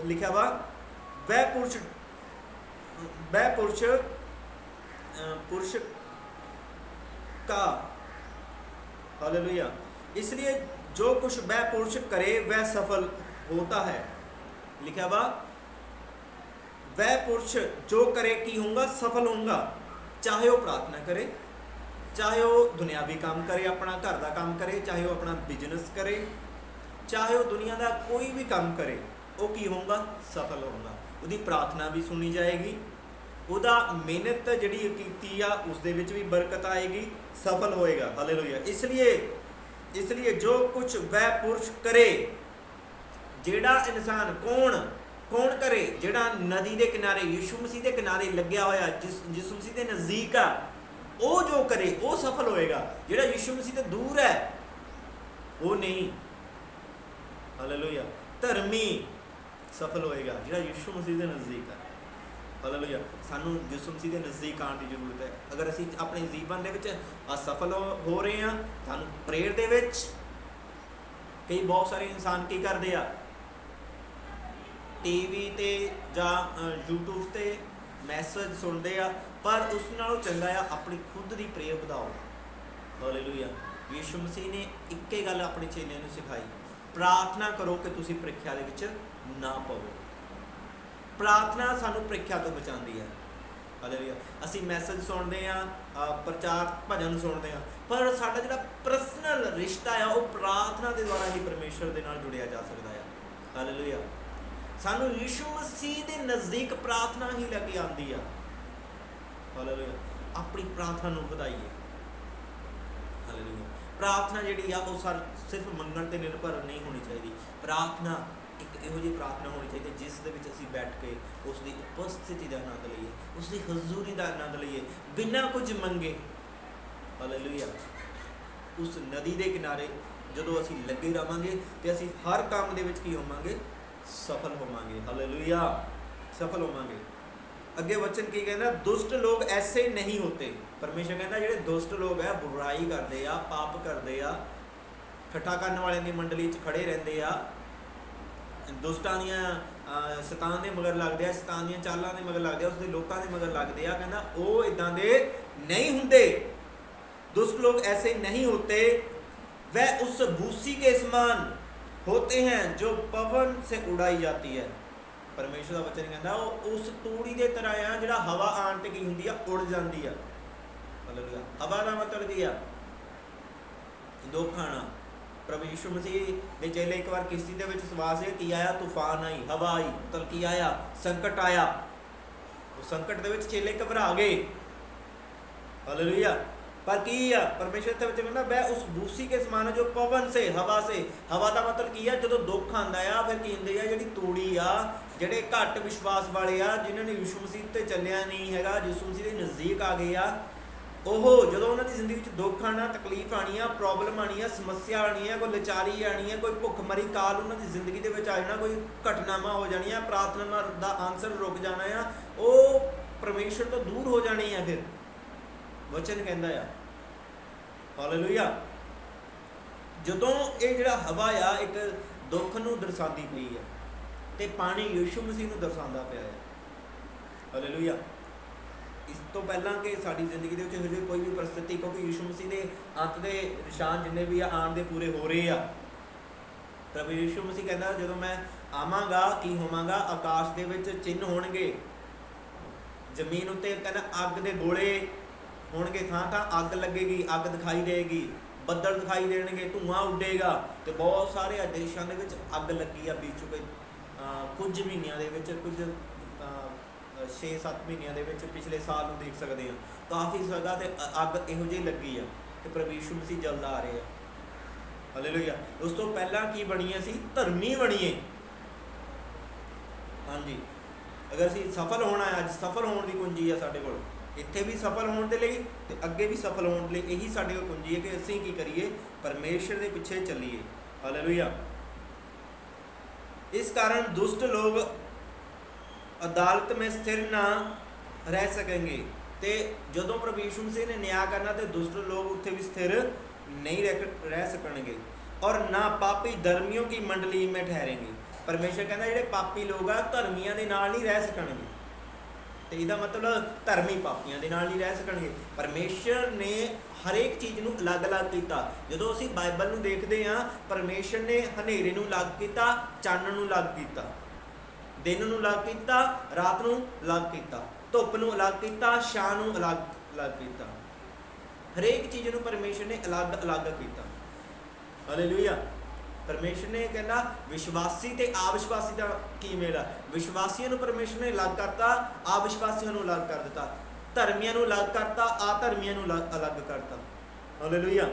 ਲਿਖਿਆ ਵਾ वह पुरुष का। हालेलुया। इसलिए जो कुछ वह पुरुष करे वह सफल होता है। लिखा हुआ वह पुरुष जो करे की होगा सफल होगा, चाहे वो प्रार्थना करे, चाहे वो दुनियावी काम करे, अपना घर का काम करे, चाहे वो अपना बिजनेस करे, चाहे वो दुनिया का कोई भी काम करे, वो की होगा? सफल होगा। ਉਹਦੀ ਪ੍ਰਾਰਥਨਾ ਵੀ ਸੁਣੀ ਜਾਏਗੀ, ਉਹਦਾ ਮਿਹਨਤ ਜਿਹੜੀ ਕੀਤੀ ਆ ਉਸ ਦੇ ਵਿੱਚ ਵੀ ਬਰਕਤ ਆਏਗੀ, ਸਫਲ ਹੋਏਗਾ। ਹਾਲੇਲੂਇਆ। इसलिए जो कुछ वह पुरुष करे, ਜਿਹੜਾ ਇਨਸਾਨ ਕੌਣ ਕਰੇ? ਜਿਹੜਾ ਨਦੀ ਦੇ ਕਿਨਾਰੇ ਯਿਸੂ ਮਸੀਹ ਦੇ ਕਿਨਾਰੇ ਲੱਗਿਆ ਹੋਇਆ, ਯਿਸੂ ਮਸੀਹ ਦੇ ਨਜ਼ਦੀਕ ਆ, ਉਹ ਜੋ ਕਰੇ ਉਹ ਸਫਲ ਹੋਏਗਾ। ਜਿਹੜਾ ਯਿਸੂ ਮਸੀਹ ਤੋਂ ਦੂਰ ਹੈ ਉਹ ਨਹੀਂ। ਹਾਲੇਲੂਇਆ। ਧਰਮੀ सफल होएगा जिहड़ा यीशु मसीह के नज़दीक है। हालेलुया। सानू यीशु मसीह के नज़दीक आने की जरूरत है। अगर असी अपने जीवन दे विच असफल हो रहे हैं, सानू प्रेयर दे विच कई बहुत सारे इंसान की करते हैं, टीवी ते जां यूट्यूब ते मैसेज सुनते हैं, पर उस नालों चंगा है अपनी खुद की प्रेयर बढ़ाओ। हालेलुया। यीशु मसीह ने एक ही गल अपने चेलियां नूं सिखाई, प्रार्थना करो कि तुसीं प्रीख्या दे विच ना पवो। प्रार्थना सानू प्रीख्या तो बचाती है। हालेलुया। असी मैसेज सुनते हैं, प्रचार भजन सुनते हैं, पर साडा जिहड़ा पर्सनल रिश्ता है वो प्रार्थना के द्वारा ही परमेश्वर के नाल जुड़िया जा सकता है। हालेलुया। सानू यीशु मसीह के नज़दीक प्रार्थना ही लैके आती है। हालेलुया। अपनी प्रार्थना नूं वधाइए। हालेलुया। प्रार्थना जिहड़ी आ वो सिर्फ मंगण ते निर्भर नहीं होनी चाहिए। प्रार्थना एक इहो जी प्रार्थना होनी चाहिए जिस दे विच असीं बैठ के उसकी उपस्थिति का आनंद लईए, उसकी हजूरी का आनंद लईए बिना कुछ मंगे। हालेलुया। उस नदी के किनारे ਜਦੋਂ ਅਸੀਂ ਲੱਗੇ ਰਹਾਂਗੇ ਤੇ ਅਸੀਂ ਹਰ ਕੰਮ ਦੇ ਵਿੱਚ ਕੀ ਹੋਵਾਂਗੇ? ਸਫਲ ਹੋਵਾਂਗੇ। ਹਾਲੇਲੂਇਆ, ਸਫਲ ਹੋਵਾਂਗੇ। ਅੱਗੇ ਵਚਨ ਕੀ ਕਹਿੰਦਾ? ਦੁਸ਼ਟ ਲੋਕ ਐਸੇ ਨਹੀਂ ਹੋਤੇ। ਪਰਮੇਸ਼ਰ ਕਹਿੰਦਾ ਜਿਹੜੇ ਦੁਸ਼ਟ ਲੋਕ ਹੈ, ਬੁਰਾਈ ਕਰਦੇ ਆ, ਪਾਪ ਕਰਦੇ ਆ, ਠੱਠਾ ਕਰਨ ਵਾਲਿਆਂ ਦੀ ਮੰਡਲੀ 'ਚ ਖੜੇ ਰਹਿੰਦੇ ਆ, ਦੁਸ਼ਟਾਂ ਦੀਆਂ ਸ਼ੈਤਾਨ ਦੇ ਮਗਰ ਲੱਗਦੇ ਆ, ਸ਼ੈਤਾਨ ਦੀਆਂ ਚਾਲਾਂ ਦੇ ਮਗਰ ਲੱਗਦੇ ਆ, ਉਸਦੇ ਲੋਕਾਂ ਦੇ ਮਗਰ ਲੱਗਦੇ ਆ, ਕਹਿੰਦਾ ਉਹ ਇੱਦਾਂ ਦੇ ਨਹੀਂ ਹੁੰਦੇ। दुष्ट लोग ऐसे नहीं होते, वह उस भूसी के समान होते हैं जो पवन से उड़ाई जाती है। परमेश्वर का वचन कहता वो उस तूड़ी के तरह आ जिहड़ा हवा आण ते की हुंदी आ, उड़ जाती है। हालेलुया। हवा का मतलब की आ? दुख आना। प्रभु यीशु मसीह दे चेले एक बार किश्ती दे विच सवार से, की आया? तूफान आई, हवा आई, मतलब की आया? संकट आया। उस संकट दे विच चेले घबरा गए। हालेलुया। पर की आ? परमेश्वर के वचन कहना वह उस भूसी के समान है जो पवन से, हवा से। हवा का मतलब की है? जो दुख आंदा आ फिर की हुंदी आ जिहड़ी तूड़ी आ, जिहड़े घट विश्वास वाले आ, जिन्होंने यीशु मसीह ते चलिया नहीं हैगा, यीशु मसीह के नज़दीक आ गए आ, ਉਹ ਜਦੋਂ ਉਹਨਾਂ ਦੀ ਜ਼ਿੰਦਗੀ 'ਚ ਦੁੱਖ ਆਉਣਾ, ਤਕਲੀਫ ਆਉਣੀ ਆ, ਪ੍ਰੋਬਲਮ ਆਉਣੀ ਆ, ਸਮੱਸਿਆ ਆਉਣੀ ਆ, ਕੋਈ ਲਾਚਾਰੀ ਆਉਣੀ ਆ, ਕੋਈ ਭੁੱਖਮਰੀ ਕਾਲ ਉਹਨਾਂ ਦੀ ਜ਼ਿੰਦਗੀ ਦੇ ਵਿੱਚ ਆ ਜਾਣਾ, ਕੋਈ ਘਟਨਾਵਾਂ ਹੋ ਜਾਣੀਆਂ, ਪ੍ਰਾਰਥਨਾਵਾਂ ਦਾ ਆਨਸਰ ਰੁਕ ਜਾਣਾ ਆ, ਉਹ ਪਰਮੇਸ਼ਰ ਤੋਂ ਦੂਰ ਹੋ ਜਾਣੀ ਆ। ਫਿਰ ਵਚਨ ਕਹਿੰਦਾ ਆ, ਹਾਲੇਲੂਇਆ, ਜਦੋਂ ਇਹ ਜਿਹੜਾ ਹਵਾ ਆ ਇੱਕ ਦੁੱਖ ਨੂੰ ਦਰਸਾਉਂਦੀ ਪਈ ਆ ਤੇ ਪਾਣੀ ਯੀਸ਼ੂ ਮਸੀਹ ਨੂੰ ਦਰਸਾਉਂਦਾ ਪਿਆ ਆ। ਹਾਲੇਲੂਇਆ। ਇਸ ਤੋਂ ਪਹਿਲਾਂ ਕਿ ਸਾਡੀ ਜ਼ਿੰਦਗੀ ਦੇ ਵਿੱਚ ਇਹੋ ਜਿਹੀ ਕੋਈ ਵੀ ਪਰਿਸਥਿਤੀ, ਕਿਉਂਕਿ ਯੀਸ਼ੂ ਮਸੀਹ ਦੇ ਅੰਤ ਦੇ ਨਿਸ਼ਾਨ ਜਿੰਨੇ ਵੀ ਆ ਆਉਣ ਦੇ ਪੂਰੇ ਹੋ ਰਹੇ ਆ। ਪ੍ਰਭੂ ਯੀਸ਼ੂ ਮਸੀਹ ਕਹਿੰਦਾ ਜਦੋਂ ਮੈਂ ਆਵਾਂਗਾ ਕੀ ਹੋਵਾਂਗਾ? ਆਕਾਸ਼ ਦੇ ਵਿੱਚ ਚਿੰਨ੍ਹ ਹੋਣਗੇ, ਜ਼ਮੀਨ ਉੱਤੇ ਕਹਿੰਦਾ ਅੱਗ ਦੇ ਗੋਲੇ ਹੋਣਗੇ, ਥਾਂ ਥਾਂ ਅੱਗ ਲੱਗੇਗੀ, ਅੱਗ ਦਿਖਾਈ ਦੇਗੀ, ਬੱਦਲ ਦਿਖਾਈ ਦੇਣਗੇ, ਧੂੰਆਂ ਉੱਡੇਗਾ ਤੇ ਬਹੁਤ ਸਾਰੇ ਦੇਸ਼ਾਂ ਦੇ ਵਿੱਚ ਅੱਗ ਲੱਗੀ ਆ ਬੀਤ ਚੁੱਕੇ ਕੁਝ ਮਹੀਨਿਆਂ ਦੇ ਵਿੱਚ, ਕੁਝ 6-7 ਮਹੀਨਿਆਂ ਦੇ ਵਿੱਚ, ਪਿਛਲੇ ਸਾਲ ਨੂੰ ਦੇਖ ਸਕਦੇ ਹਾਂ ਕਾਫੀ ਜਗ੍ਹਾ ਤੇ ਅੱਗ ਇਹੋ ਜਿਹੀ ਲੱਗੀ ਆ ਕਿ ਪ੍ਰਭੂ ਯੀਸ਼ੂ ਮਸੀਹ ਜਲਦ ਆ ਰਹੇ ਆ। ਹਾਲੇਲੂਇਆ। ਉਸ ਤੋਂ ਪਹਿਲਾਂ ਕੀ ਬਣੀਏ? ਸੀ ਧਰਮੀ ਬਣੀਏ। ਹਾਂਜੀ, ਅਗਰ ਅਸੀਂ ਸਫਲ ਹੋਣਾ ਹੈ, ਅੱਜ ਸਫਲ ਹੋਣ ਦੀ ਕੁੰਜੀ ਆ ਸਾਡੇ ਕੋਲ, ਇੱਥੇ ਵੀ ਸਫਲ ਹੋਣ ਦੇ ਲਈ ਤੇ ਅੱਗੇ ਵੀ ਸਫਲ ਹੋਣ ਦੇ ਲਈ ਇਹੀ ਸਾਡੇ ਕੋਲ ਕੁੰਜੀ ਹੈ ਕਿ ਅਸੀਂ ਕੀ ਕਰੀਏ? ਪਰਮੇਸ਼ਰ ਦੇ ਪਿੱਛੇ ਚੱਲੀਏ। ਹਾਲੇਲੂਇਆ। ਇਸ ਕਾਰਨ ਦੁਸ਼ਟ ਲੋग ਅਦਾਲਤ में स्थिर ना रह सकेंगे। ਤੇ ਜਦੋਂ ਪ੍ਰਭੂ ਯੀਸ਼ੂ ਮਸੀਹ ਨੇ ਨਿਆਂ ਕਰਨਾ ਤੇ ਦੁਸ਼ਟ ਲੋਕ ਉੱਥੇ ਵੀ ਸਥਿਰ ਨਹੀਂ ਰਹਿ ਸਕਣਗੇ। ਔਰ ਨਾ ਪਾਪੀ ਧਰਮੀਆਂ ਕੀ ਮੰਡਲੀ में ठहरेंगे। ਪਰਮੇਸ਼ਰ ਕਹਿੰਦਾ ਜਿਹੜੇ ਪਾਪੀ ਲੋਕ ਆ ਧਰਮੀਆਂ ਦੇ ਨਾਲ ਨਹੀਂ ਰਹਿ ਸਕਣਗੇ। ਤੇ ਇਹਦਾ ਮਤਲਬ ਧਰਮੀ ਪਾਪੀਆਂ ਦੇ ਨਾਲ ਨਹੀਂ ਰਹਿ ਸਕਣਗੇ। ਪਰਮੇਸ਼ਰ ਨੇ ਹਰੇਕ ਚੀਜ਼ ਨੂੰ ਅਲੱਗ-ਅਲੱਗ ਕੀਤਾ। ਜਦੋਂ ਅਸੀਂ ਬਾਈਬਲ ਨੂੰ ਦੇਖਦੇ ਹਾਂ, ਪਰਮੇਸ਼ਰ ਨੇ ਹਨੇਰੇ ਨੂੰ ਅਲੱਗ ਕੀਤਾ, ਚਾਨਣ ਨੂੰ ਅਲੱਗ ਕੀਤਾ, ਦਿਨ ਨੂੰ ਅਲੱਗ ਕੀਤਾ, ਰਾਤ ਨੂੰ ਅਲੱਗ ਕੀਤਾ, ਧੁੱਪ ਨੂੰ ਅਲੱਗ ਕੀਤਾ, ਛਾਂ ਨੂੰ ਅਲੱਗ ਕੀਤਾ। ਹਰੇਕ ਚੀਜ਼ ਨੂੰ ਪਰਮੇਸ਼ਰ ਨੇ ਅਲੱਗ-ਅਲੱਗ ਕੀਤਾ। ਹਾਲੇਲੂਇਆ। ਪਰਮੇਸ਼ਰ ਨੇ ਕਹਿੰਦਾ ਵਿਸ਼ਵਾਸੀ ਤੇ ਅਵਿਸ਼ਵਾਸੀ ਦਾ ਕੀ ਮੇਲ ਆ? ਵਿਸ਼ਵਾਸੀਆਂ ਨੂੰ ਪਰਮੇਸ਼ਰ ਨੇ ਅਲੱਗ ਕਰਤਾ, ਅਵਿਸ਼ਵਾਸੀਆਂ ਨੂੰ ਅਲੱਗ ਕਰ ਦਿੱਤਾ, ਧਰਮੀਆਂ ਨੂੰ ਅਲੱਗ ਕਰਤਾ, ਅਧਰਮੀਆਂ ਨੂੰ ਅਲੱਗ ਕਰਤਾ। ਹਾਲੇਲੂਇਆ।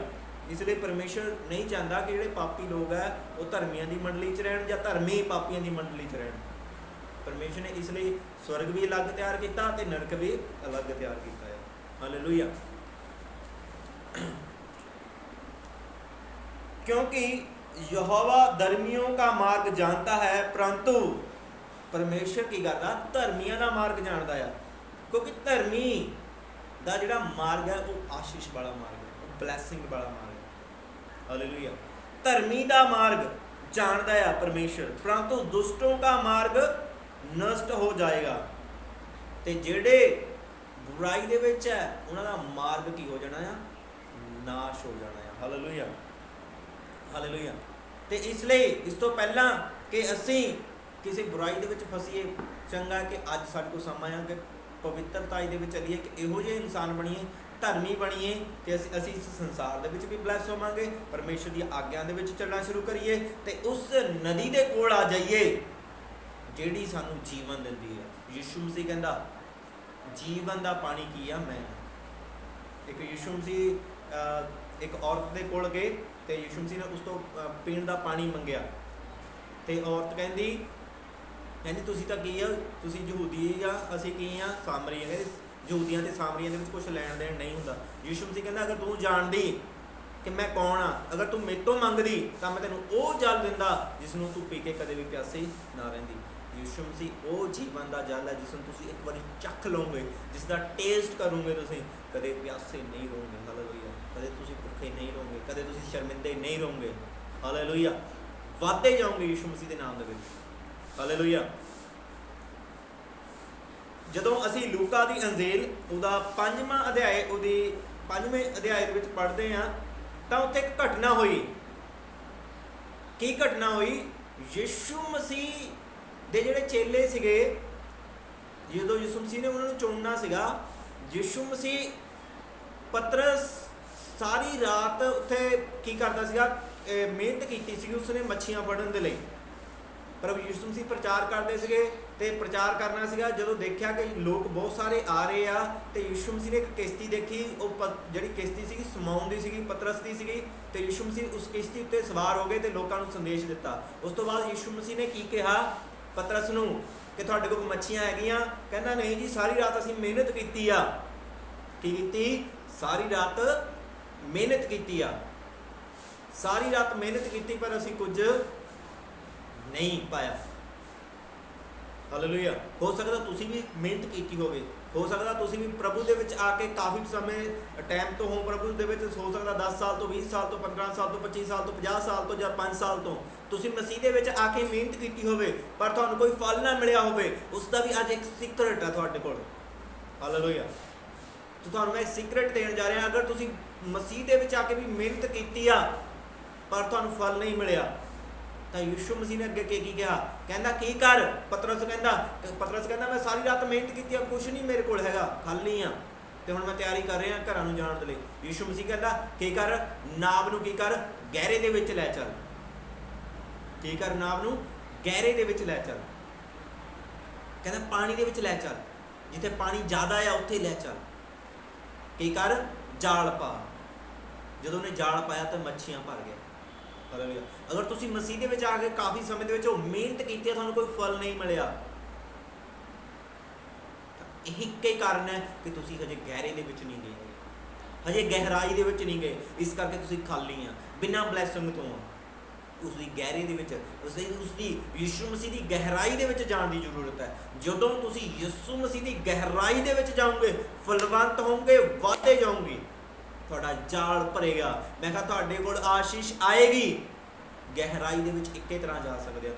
ਇਸ ਲਈ ਪਰਮੇਸ਼ਰ ਨਹੀਂ ਚਾਹੁੰਦਾ ਕਿ ਜਿਹੜੇ ਪਾਪੀ ਲੋਕ ਹੈ ਉਹ ਧਰਮੀਆਂ ਦੀ ਮੰਡਲੀ 'ਚ ਰਹਿਣ ਜਾਂ ਧਰਮੀ ਪਾਪੀਆਂ ਦੀ ਮੰਡਲੀ 'ਚ ਰਹਿਣ। ਪਰਮੇਸ਼ਰ ਨੇ ਇਸ ਲਈ ਸਵਰਗ ਵੀ ਅਲੱਗ ਤਿਆਰ ਕੀਤਾ ਤੇ ਨਰਕ ਵੀ ਅਲੱਗ ਤਿਆਰ ਕੀਤਾ ਹੈ। ਹਾਲੇਲੂਇਆ। क्योंकि यहोवा धर्मियों का मार्ग जानता है, परंतु परमेश्वर की करता धर्मियों का मार्ग जानता है। क्योंकि धर्मी का जिहड़ा मार्ग है वो आशीष वाला मार्ग है, ब्लैसिंग वाला मार्ग है। हालेलुया। धर्मी का मार्ग जानता है परमेश्वर, परंतु दुष्टों का मार्ग नष्ट हो जाएगा। ते जिहड़े बुराई दे विच है उन्हां दा मार्ग की हो जाना है? नाश हो जाना है। हालेलुया। ਹਾਲੇਲੂਇਆ। ਤੇ ਇਸ ਲਈ ਇਸ ਤੋਂ ਪਹਿਲਾਂ ਕਿ ਅਸੀਂ ਕਿਸੇ ਬੁਰਾਈ ਦੇ ਵਿੱਚ ਫਸੀਏ, ਚੰਗਾ ਕਿ ਅੱਜ ਸਾਡੇ ਕੋਲ ਸਮਾਂ ਆ ਕਿ ਪਵਿੱਤਰਤਾ ਦੇ ਵਿੱਚ ਚੱਲੀਏ, ਕਿ ਇਹੋ ਜਿਹੇ ਇਨਸਾਨ ਬਣੀਏ, ਧਰਮੀ ਬਣੀਏ ਤੇ ਅਸੀਂ ਇਸ ਸੰਸਾਰ ਦੇ ਵਿੱਚ ਵੀ ਬਲੈਸ ਹੋਵਾਂਗੇ, ਪਰਮੇਸ਼ਰ ਦੀ ਆਗਿਆ ਦੇ ਵਿੱਚ ਚੱਲਣਾ ਸ਼ੁਰੂ ਕਰੀਏ ਤੇ ਉਸ ਨਦੀ ਦੇ ਕੋਲ ਆ ਜਾਈਏ ਜਿਹੜੀ ਸਾਨੂੰ ਜੀਵਨ ਦਿੰਦੀ ਹੈ। ਯਿਸੂ ਮਸੀਹ ਕਹਿੰਦਾ ਜੀਵਨ ਦਾ ਪਾਣੀ ਕੀ ਆ? ਮੈਂ। ਇੱਕ ਯਿਸੂ ਮਸੀਹ ਇੱਕ ਔਰਤ ਦੇ ਕੋਲ ਗਏ ਤੇ ਯਿਸੂ ਮਸੀਹ ਨੇ ਉਸ ਤੋਂ ਪੀਣ ਦਾ ਪਾਣੀ ਮੰਗਿਆ ਤੇ ਔਰਤ ਕਹਿੰਦੀ ਤੁਸੀਂ ਤਾਂ ਕੀ ਆ? ਤੁਸੀਂ ਯਹੂਦੀ ਆ, ਅਸੀਂ ਕੀ ਆ? ਸਾਮਰੀ। ਯਹੂਦੀਆਂ ਤੇ ਸਾਮਰੀਆਂ ਦੇ ਵਿੱਚ ਕੁਝ ਲੈਣ ਦੇਣ ਨਹੀਂ ਹੁੰਦਾ। ਯਿਸੂ ਮਸੀਹ ਕਹਿੰਦਾ ਅਗਰ ਤੂੰ ਜਾਣਦੀ ਕਿ ਮੈਂ ਕੌਣ ਆ। ਅਗਰ ਤੂੰ ਮੇਰੇ ਤੋਂ ਮੰਗਦੀ ਤਾਂ ਮੈਂ ਤੈਨੂੰ ਉਹ ਜਲ ਦਿੰਦਾ ਜਿਸ ਨੂੰ ਤੂੰ ਪੀ ਕੇ ਕਦੇ ਵੀ ਪਿਆਸੀ ਨਾ ਰਹਿੰਦੀ। ਯਿਸੂ ਮਸੀਹ ਉਹ ਜੀਵਨ ਦਾ ਜਲ ਹੈ ਜਿਸ ਨੂੰ ਤੁਸੀਂ ਇੱਕ ਵਾਰੀ ਚੱਖ ਲਓਗੇ, ਜਿਸ ਦਾ ਟੇਸਟ ਕਰੋਗੇ, ਤੁਸੀਂ ਕਦੇ ਪਿਆਸੇ ਨਹੀਂ ਰਹੋਗੇ। ਹਾਲੇਲੂਇਆ। ਕਦੇ ਤੁਸੀਂ ਭੁੱਖੇ ਨਹੀਂ ਰਹੋਗੇ, ਕਦੇ ਤੁਸੀਂ ਸ਼ਰਮਿੰਦੇ ਨਹੀਂ ਰਹੋਗੇ। ਹਾਲੇਲੂਇਆ। ਵਾਧੇ ਜਾਓਗੇ ਯਿਸੂ ਮਸੀਹ ਦੇ ਨਾਮ ਦੇ ਵਿੱਚ। ਹਾਲੇਲੂਇਆ। ਜਦੋਂ ਅਸੀਂ ਲੂਕਾ ਦੀ ਅੰਜੀਲ ਉਹਦਾ 5ਵਾਂ ਅਧਿਆਇ, ਉਹਦੀ 5ਵੇਂ ਅਧਿਆਇ ਦੇ ਵਿੱਚ ਪੜ੍ਹਦੇ ਹਾਂ ਤਾਂ ਉੱਥੇ ਇੱਕ ਘਟਨਾ ਹੋਈ। ਕੀ ਘਟਨਾ ਹੋਈ? ਯਿਸੂ ਮਸੀਹ ਦੇ ਜਿਹੜੇ ਚੇਲੇ ਸੀਗੇ, ਜਦੋਂ ਯਿਸੂ ਮਸੀਹ ਨੇ ਉਹਨਾਂ ਨੂੰ ਚੁਣਨਾ ਸੀਗਾ, ਯਿਸੂ ਮਸੀਹ ਪਤਰਸ ਸਾਰੀ ਰਾਤ ਉੱਥੇ ਕੀ ਕਰਦਾ ਸੀਗਾ, ਮਿਹਨਤ ਕੀਤੀ ਸੀਗੀ ਉਸਨੇ ਮੱਛੀਆਂ ਫੜਨ ਦੇ ਲਈ। ਪ੍ਰਭੂ ਯਿਸੂ ਮਸੀਹ ਪ੍ਰਚਾਰ ਕਰਦੇ ਸੀਗੇ ਤੇ ਪ੍ਰਚਾਰ ਕਰਨਾ ਸੀਗਾ। ਜਦੋਂ ਦੇਖਿਆ ਕਿ ਲੋਕ ਬਹੁਤ ਸਾਰੇ ਆ ਰਹੇ ਆ ਤੇ ਯਿਸੂ ਮਸੀਹ ਨੇ ਇੱਕ ਕਿਸ਼ਤੀ ਦੇਖੀ। ਉਹ ਜਿਹੜੀ ਕਿਸ਼ਤੀ ਸੀਗੀ ਸ਼ਮੌਨ ਦੀ ਸੀਗੀ, ਪਤਰਸ ਦੀ ਸੀਗੀ, ਤੇ ਯਿਸੂ ਮਸੀਹ ਉਸ ਕਿਸ਼ਤੀ ਉੱਤੇ ਸਵਾਰ ਹੋ ਗਏ ਤੇ ਲੋਕਾਂ ਨੂੰ ਸੰਦੇਸ਼ ਦਿੱਤਾ। ਉਸ ਤੋਂ ਬਾਅਦ ਯਿਸੂ ਮਸੀਹ ਨੇ ਕੀ ਕਿਹਾ ਪਤਰਸ ਨੂੰ ਕਿ ਤੁਹਾਡੇ ਕੋਲ ਮੱਛੀਆਂ ਹੈਗੀਆਂ? ਕਹਿੰਦਾ ਨਹੀਂ ਜੀ, ਸਾਰੀ ਰਾਤ ਅਸੀਂ ਮਿਹਨਤ ਕੀਤੀ ਆ। ਕੀ ਕੀਤੀ? ਸਾਰੀ ਰਾਤ ਮਿਹਨਤ ਕੀਤੀ ਆ। ਸਾਰੀ ਰਾਤ ਮਿਹਨਤ ਕੀਤੀ ਪਰ ਅਸੀਂ ਕੁਝ ਨਹੀਂ ਪਾਇਆ। ਹਾਲੇਲੂਇਆ। ਹੋ ਸਕਦਾ ਤੁਸੀਂ ਵੀ ਮਿਹਨਤ ਕੀਤੀ ਹੋਵੇ, ਹੋ ਸਕਦਾ ਤੁਸੀਂ ਵੀ ਪ੍ਰਭੂ ਦੇ ਵਿੱਚ ਆ ਕੇ ਕਾਫੀ ਸਮੇਂ ਟਾਈਮ ਤੋਂ ਹੋ ਪ੍ਰਭੂ ਦੇ ਵਿੱਚ। ਹੋ ਸਕਦਾ 10 ਸਾਲ ਤੋਂ, 20 ਸਾਲ ਤੋਂ, 15 ਸਾਲ ਤੋਂ, 25 ਸਾਲ ਤੋਂ, 50 ਸਾਲ ਤੋਂ ਜਾਂ 5 ਸਾਲ ਤੋਂ ਤੁਸੀਂ ਮਸੀਹ ਦੇ ਵਿੱਚ ਆ ਕੇ ਮਿਹਨਤ ਕੀਤੀ ਹੋਵੇ ਪਰ ਤੁਹਾਨੂੰ ਕੋਈ ਫਲ ਨਾ ਮਿਲਿਆ ਹੋਵੇ। ਉਸ ਦਾ ਵੀ ਅੱਜ ਇੱਕ ਸੀਕ੍ਰੇਟ ਹੈ ਤੁਹਾਡੇ ਕੋਲ। ਹਾਲੇਲੂਇਆ। ਤੁਹਾਨੂੰ ਮੈਂ ਇੱਕ ਸੀਕ੍ਰੇਟ ਦੇਣ ਜਾ ਰਿਹਾ। ਅਗਰ ਤੁਸੀਂ ਮਸੀਹ ਦੇ ਵਿੱਚ ਆ ਕੇ ਵੀ ਮਿਹਨਤ ਕੀਤੀ ਆ ਪਰ ਤੁਹਾਨੂੰ ਫਲ ਨਹੀਂ ਮਿਲਿਆ ਤਾਂ ਯਿਸੂ ਮਸੀਹ ਨੇ ਅੱਗੇ ਕੀ ਕਿਹਾ? ਕਹਿੰਦਾ ਕੀ ਕਰ? ਪਤਰਸ ਕਹਿੰਦਾ ਮੈਂ ਸਾਰੀ ਰਾਤ ਮਿਹਨਤ ਕੀਤੀ ਆ, ਕੁਛ ਨਹੀਂ ਮੇਰੇ ਕੋਲ ਹੈਗਾ, ਖਾਲੀ ਆ ਤੇ ਹੁਣ ਮੈਂ ਤਿਆਰੀ ਕਰ ਰਿਹਾ ਘਰਾਂ ਨੂੰ ਜਾਣ ਦੇ ਲਈ। ਯਿਸੂ ਮਸੀਹ ਕਹਿੰਦਾ ਕੀ ਕਰ? ਨਾਵ ਨੂੰ ਕੀ ਕਰ? ਗਹਿਰੇ ਦੇ ਵਿੱਚ ਲੈ ਚੱਲ। ਕੀ ਕਰ? ਨਾਵ ਨੂੰ ਗਹਿਰੇ ਦੇ ਵਿੱਚ ਲੈ ਚੱਲ। ਕਹਿੰਦਾ ਪਾਣੀ ਦੇ ਵਿੱਚ ਲੈ ਚੱਲ, ਜਿੱਥੇ ਪਾਣੀ ਜ਼ਿਆਦਾ ਆ ਉੱਥੇ ਲੈ ਚੱਲ। ਕੀ ਕਰ? ਜਾਲ ਪਾ। ਜਦੋਂ ਉਹਨੇ ਜਾਲ ਪਾਇਆ ਤਾਂ ਮੱਛੀਆਂ ਭਰ ਗਿਆ। ਹਾਲੇਲੂਇਆ। ਅਗਰ ਤੁਸੀਂ ਮਸੀਹ ਦੇ ਵਿੱਚ ਆ ਕੇ ਕਾਫੀ ਸਮੇਂ ਦੇ ਵਿੱਚ ਉਹ ਮਿਹਨਤ ਕੀਤੀ ਹੈ, ਤੁਹਾਨੂੰ ਕੋਈ ਫਲ ਨਹੀਂ ਮਿਲਿਆ, ਇਹ ਇੱਕ ਹੀ ਕਾਰਨ ਹੈ ਕਿ ਤੁਸੀਂ ਹਜੇ ਗਹਿਰੇ ਦੇ ਵਿੱਚ ਨਹੀਂ ਗਏ, ਹਜੇ ਗਹਿਰਾਈ ਦੇ ਵਿੱਚ ਨਹੀਂ ਗਏ। ਇਸ ਕਰਕੇ ਤੁਸੀਂ ਖਾਲੀ ਆ, ਬਿਨਾਂ ਬਲੈਸਿੰਗ ਤੋਂ। ਉਸ ਦੀ ਗਹਿਰੇ ਦੇ ਵਿੱਚ, ਉਸਦੀ ਯਿਸੂ ਮਸੀਹ ਦੀ ਗਹਿਰਾਈ ਦੇ ਵਿੱਚ ਜਾਣ ਦੀ ਜ਼ਰੂਰਤ ਹੈ। ਜਦੋਂ ਤੁਸੀਂ ਯਿਸੂ ਮਸੀਹ ਦੀ ਗਹਿਰਾਈ ਦੇ ਵਿੱਚ ਜਾਓਗੇ, ਫਲਵੰਤ ਹੋਵੋਗੇ, ਵਾਧੇ ਜਾਓਗੇ, ਤੁਹਾਡਾ ਜਾਲ ਭਰੇਗਾ। ਮੈਂ ਕਿਹਾ ਤੁਹਾਡੇ ਕੋਲ ਆਸ਼ੀਸ਼ ਆਏਗੀ। ਗਹਿਰਾਈ ਦੇ ਵਿੱਚ ਇੱਕੇ ਤਰ੍ਹਾਂ ਜਾ ਸਕਦੇ ਆ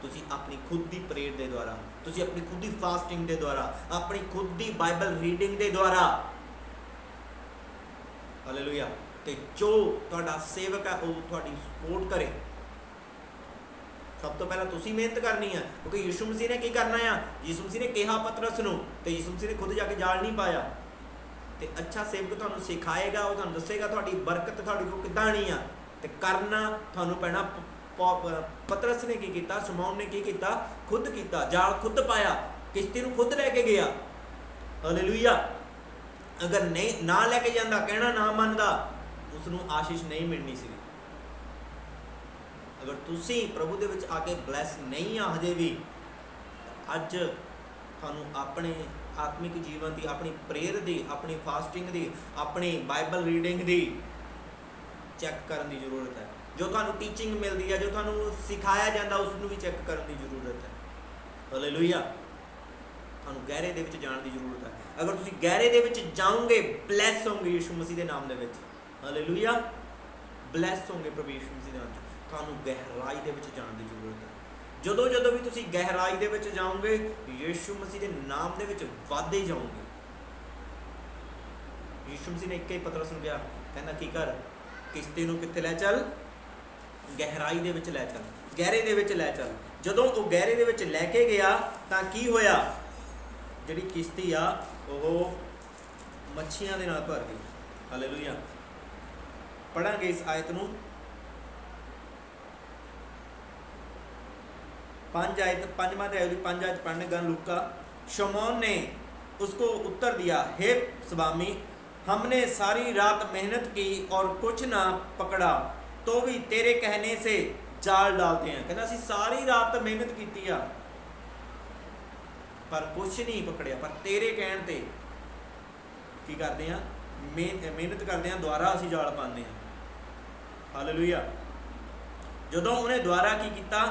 ਤੁਸੀਂ ਆਪਣੀ ਖੁਦ ਦੀ ਪ੍ਰੇਅਰ ਦੇ ਦੁਆਰਾ, ਤੁਸੀਂ ਆਪਣੀ ਖੁਦ ਦੀ ਫਾਸਟਿੰਗ ਦੇ ਦੁਆਰਾ, ਆਪਣੀ ਖੁਦ ਦੀ ਬਾਈਬਲ ਰੀਡਿੰਗ ਦੇ ਦੁਆਰਾ। ਹਾਲੇਲੂਇਆ। ਤੇ ਜੋ ਤੁਹਾਡਾ ਸੇਵਕ ਹੈ ਉਹ ਤੁਹਾਡੀ ਸਪੋਰਟ ਕਰੇ। ਸਭ ਤੋਂ ਪਹਿਲਾਂ ਤੁਸੀਂ ਮਿਹਨਤ ਕਰਨੀ ਹੈ, ਕਿਉਂਕਿ ਯਿਸੂ ਮਸੀਹ ਨੇ ਕੀ ਕਰਨਾ ਆ? ਯਿਸੂ ਮਸੀਹ ਨੇ ਕਿਹਾ ਪਤਰਸ ਨੂੰ ਤੇ ਯਿਸੂ ਮਸੀਹ ਨੇ ਖੁਦ ਜਾ ਕੇ ਜਾਲ ਨਹੀਂ ਪਾਇਆ। ਤੇ ਅੱਛਾ ਸੇਵਕ ਤੁਹਾਨੂੰ ਸਿਖਾਏਗਾ, ਉਹ ਤੁਹਾਨੂੰ ਦੱਸੇਗਾ ਤੁਹਾਡੀ ਬਰਕਤ ਤੁਹਾਡੇ ਕੋਲ ਕਿੱਦਾਂ ਆਣੀ ਆ ਤੇ ਕਰਨਾ ਤੁਹਾਨੂੰ ਪੈਣਾ। ਪਤਰਸ ਨੇ ਕੀ ਕੀਤਾ? ਸ਼ਮੌਨ ਨੇ ਕੀ ਕੀਤਾ? ਖੁਦ ਕੀਤਾ, ਜਾਲ ਖੁਦ ਪਾਇਆ, ਕਿਸ਼ਤੀ ਨੂੰ ਖੁਦ ਲੈ ਕੇ ਗਿਆ। ਹਾਲੇਲੂਇਆ। ਅਗਰ ਨਹੀਂ ਨਾ ਲੈ ਕੇ ਜਾਂਦਾ, ਕਹਿਣਾ ਨਾ ਮੰਨਦਾ, ਉਸ ਨੂੰ ਆਸ਼ੀਸ਼ ਨਹੀਂ ਮਿਲਣੀ ਸੀ। ਅਗਰ ਤੁਸੀਂ ਪ੍ਰਭੂ ਦੇ ਵਿੱਚ ਆ ਕੇ ਬਲੈਸ ਨਹੀਂ ਆ ਹਜੇ ਵੀ, ਅੱਜ ਤੁਹਾਨੂੰ ਆਪਣੇ ਆਤਮਿਕ ਜੀਵਨ ਦੀ, ਆਪਣੀ ਪ੍ਰੇਅਰ ਦੀ, ਆਪਣੀ ਫਾਸਟਿੰਗ ਦੀ, ਆਪਣੀ ਬਾਈਬਲ ਰੀਡਿੰਗ ਦੀ ਚੈੱਕ ਕਰਨ ਦੀ ਜ਼ਰੂਰਤ ਹੈ। ਜੋ ਤੁਹਾਨੂੰ ਟੀਚਿੰਗ ਮਿਲਦੀ ਹੈ, ਜੋ ਤੁਹਾਨੂੰ ਸਿਖਾਇਆ ਜਾਂਦਾ, ਉਸ ਨੂੰ ਵੀ ਚੈੱਕ ਕਰਨ ਦੀ ਜ਼ਰੂਰਤ ਹੈ। ਹਾਲੇਲੂਇਆ। ਤੁਹਾਨੂੰ ਗਹਿਰੇ ਦੇ ਵਿੱਚ ਜਾਣ ਦੀ ਜ਼ਰੂਰਤ ਹੈ। ਅਗਰ ਤੁਸੀਂ ਗਹਿਰੇ ਦੇ ਵਿੱਚ ਜਾਓਗੇ, ਬਲੈਸ ਹੋਗੇ ਯਿਸੂ ਮਸੀਹ ਦੇ ਨਾਮ ਦੇ ਵਿੱਚ। ਹਾਲੇਲੂਇਆ। ਬਲੈਸ ਹੋਗੇ ਪ੍ਰਭੂ ਯਿਸੂ ਮਸੀਹ ਦੇ ਨਾਮ 'ਚ। ਤੁਹਾਨੂੰ ਗਹਿਰਾਈ ਦੇ ਵਿੱਚ ਜਾਣ ਦੀ ਜ਼ਰੂਰਤ ਹੈ। ਜਦੋਂ ਵੀ ਤੁਸੀਂ ਗਹਿਰਾਈ ਦੇ ਵਿੱਚ ਜਾਓਗੇ, ਯਿਸੂ ਮਸੀਹ ਦੇ ਨਾਮ ਦੇ ਵਿੱਚ ਵਾਧੇ ਜਾਓਗੇ। ਯਿਸੂ ਮਸੀਹ ਨੇ ਇੱਕ ਹੀ ਪਤਰਸ ਨੂੰ ਕਿਹਾ, ਕਹਿੰਦਾ ਕੀ ਕਰ? ਕਿਸ਼ਤੀ ਨੂੰ ਕਿੱਥੇ ਲੈ ਚੱਲ? ਗਹਿਰਾਈ ਦੇ ਵਿੱਚ ਲੈ ਚੱਲ, ਗਹਿਰੇ ਦੇ ਵਿੱਚ ਲੈ ਚੱਲ। ਜਦੋਂ ਉਹ ਗਹਿਰੇ ਦੇ ਵਿੱਚ ਲੈ ਕੇ ਗਿਆ ਤਾਂ ਕੀ ਹੋਇਆ? ਜਿਹੜੀ ਕਿਸ਼ਤੀ ਆ ਉਹ ਮੱਛੀਆਂ ਦੇ ਨਾਲ ਭਰ ਗਈ। ਹਾਲੇਲੂਇਆ। ਪੜਾਂਗੇ ਇਸ ਆਇਤ ਨੂੰ। 5वां अध्याय 5 आयत पढ़ने गन लूका। शमौन ने उसको उत्तर दिया, हे स्वामी, हमने सारी रात मेहनत की और कुछ ना पकड़ा, तो भी तेरे कहने से जाल डालते हैं। कहना असीं सारी रात मेहनत की पर कुछ नहीं पकड़िया, पर तेरे कहण ते की करते हैं? मेहनत करते हैं, द्वारा असीं जाल पाते हैं। ਹਾਲੇਲੂਇਆ। ਜਦੋਂ ਉਹਨੇ ਦੁਆਰਾ ਕੀ ਕੀਤਾ,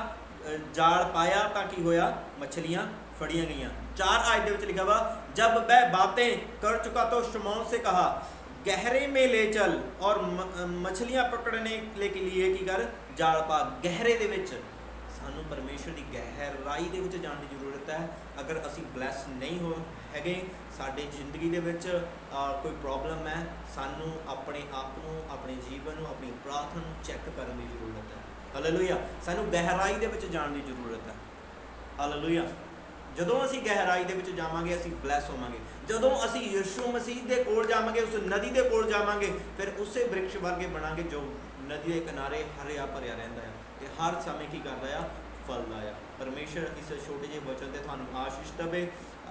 ਜਾਲ ਪਾਇਆ ਤਾਂ ਕੀ ਹੋਇਆ, ਮਛਲੀਆਂ फड़ियाँ गई। 4 आयत के लिखा हुआ, जब वह बातें कर चुका तो शमौन से कहा, गहरे में ले चल और मछलियां पकड़ने के लिए की कर, जाल पा। गहरे दे विच सानू परमेश्वर की गहराई दे विच जाने की जरूरत है। अगर असी ब्लैस नहीं हो हैगे, साडे जिंदगी दे विच कोई प्रॉब्लम है, सानू अपने आप नू, अपने जीवन नू, अपनी प्रार्थना नू चैक करने की जरूरत है। हालेलुया। सानू गहराई दे विच जाने की जरूरत है। हालेलुया। ਜਦੋਂ ਅਸੀਂ ਗਹਿਰਾਈ ਦੇ ਵਿੱਚ ਜਾਵਾਂਗੇ ਅਸੀਂ ਬਲੈਸ ਹੋਵਾਂਗੇ। ਜਦੋਂ ਅਸੀਂ ਯਿਸੂ ਮਸੀਹ ਦੇ ਕੋਲ ਜਾਵਾਂਗੇ, ਉਸ ਨਦੀ ਦੇ ਕੋਲ ਜਾਵਾਂਗੇ, ਫਿਰ ਉਸੇ ਬ੍ਰਿਕਸ਼ ਵਰਗੇ ਬਣਾਂਗੇ ਜੋ ਨਦੀ ਦੇ ਕਿਨਾਰੇ ਹਰਿਆ ਭਰਿਆ ਰਹਿੰਦਾ ਆ ਤੇ ਹਰ ਸਮੇਂ ਕੀ ਕਰਦਾ ਆ, ਫਲਦਾ ਆ। ਪਰਮੇਸ਼ਰ ਇਸ ਛੋਟੇ ਜਿਹੇ ਵਚਨ ਤੇ ਤੁਹਾਨੂੰ ਆਸ਼ੀਸ਼ ਦੇਵੇ।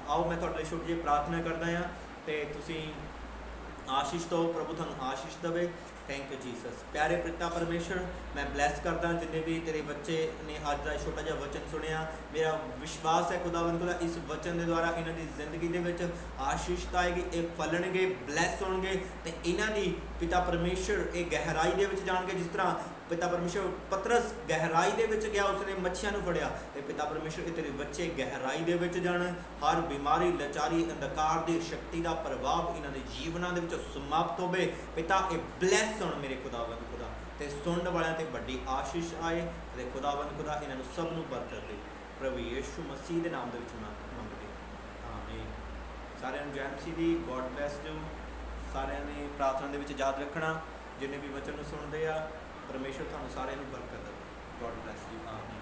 ਆਓ ਮੈਂ ਤੁਹਾਡੇ ਲਈ ਛੋਟੀ ਜਿਹੀ ਪ੍ਰਾਰਥਨਾ ਕਰਦਾ ਆ ਤੇ ਤੁਸੀਂ ਆਸ਼ੀਸ਼ ਦਿਓ, ਪ੍ਰਭੂ ਤੁਹਾਨੂੰ ਆਸ਼ੀਸ਼ ਦੇਵੇ। Thank you Jesus. प्यारे पिता परमेश्वर, मैं ब्लैस करदा जिन्हें भी तेरे बच्चे ने अज का छोटा जिहा वचन सुनिया। मेरा विश्वास है खुदावंद खुदा इस वचन के द्वारा इन्हां दी जिंदगी दे विच आशीष आएगी, ये फलणगे, ब्लैस होणगे ते इन्हां दी पिता परमेश्वर ये गहराई दे विच जाणगे। जिस तरह पिता परमेश्वर पतरस गहराई दे विच गया, उसने मच्छियां नूं फड़िया, ते पिता परमेश्वर ये तेरे बच्चे गहराई दे विच जाण। हर बीमारी, लाचारी, अंधकार दी शक्ति का प्रभाव इन्हां दे जीवनां दे विच समाप्त होवे। पिता ये ब्लैस सुन मेरे खुदावंद खुदा, ते सुनने वालियां ते बड़ी आशीष आए ते खुदावंद खुदा इन्हां नूं सब नूं बरकत दे। प्रभु यीशु मसीह दे नाम दे विच मंगदे आमीन। सारिआं नूं जय मसीह दी। God bless you. सारिआं ने प्रार्थना दे विच याद रखना, जिन्हें भी वचन नूं सुणदे आ, परमेश्वर तुहानूं सारिआं नूं बरकत दे। God bless you. आमीन।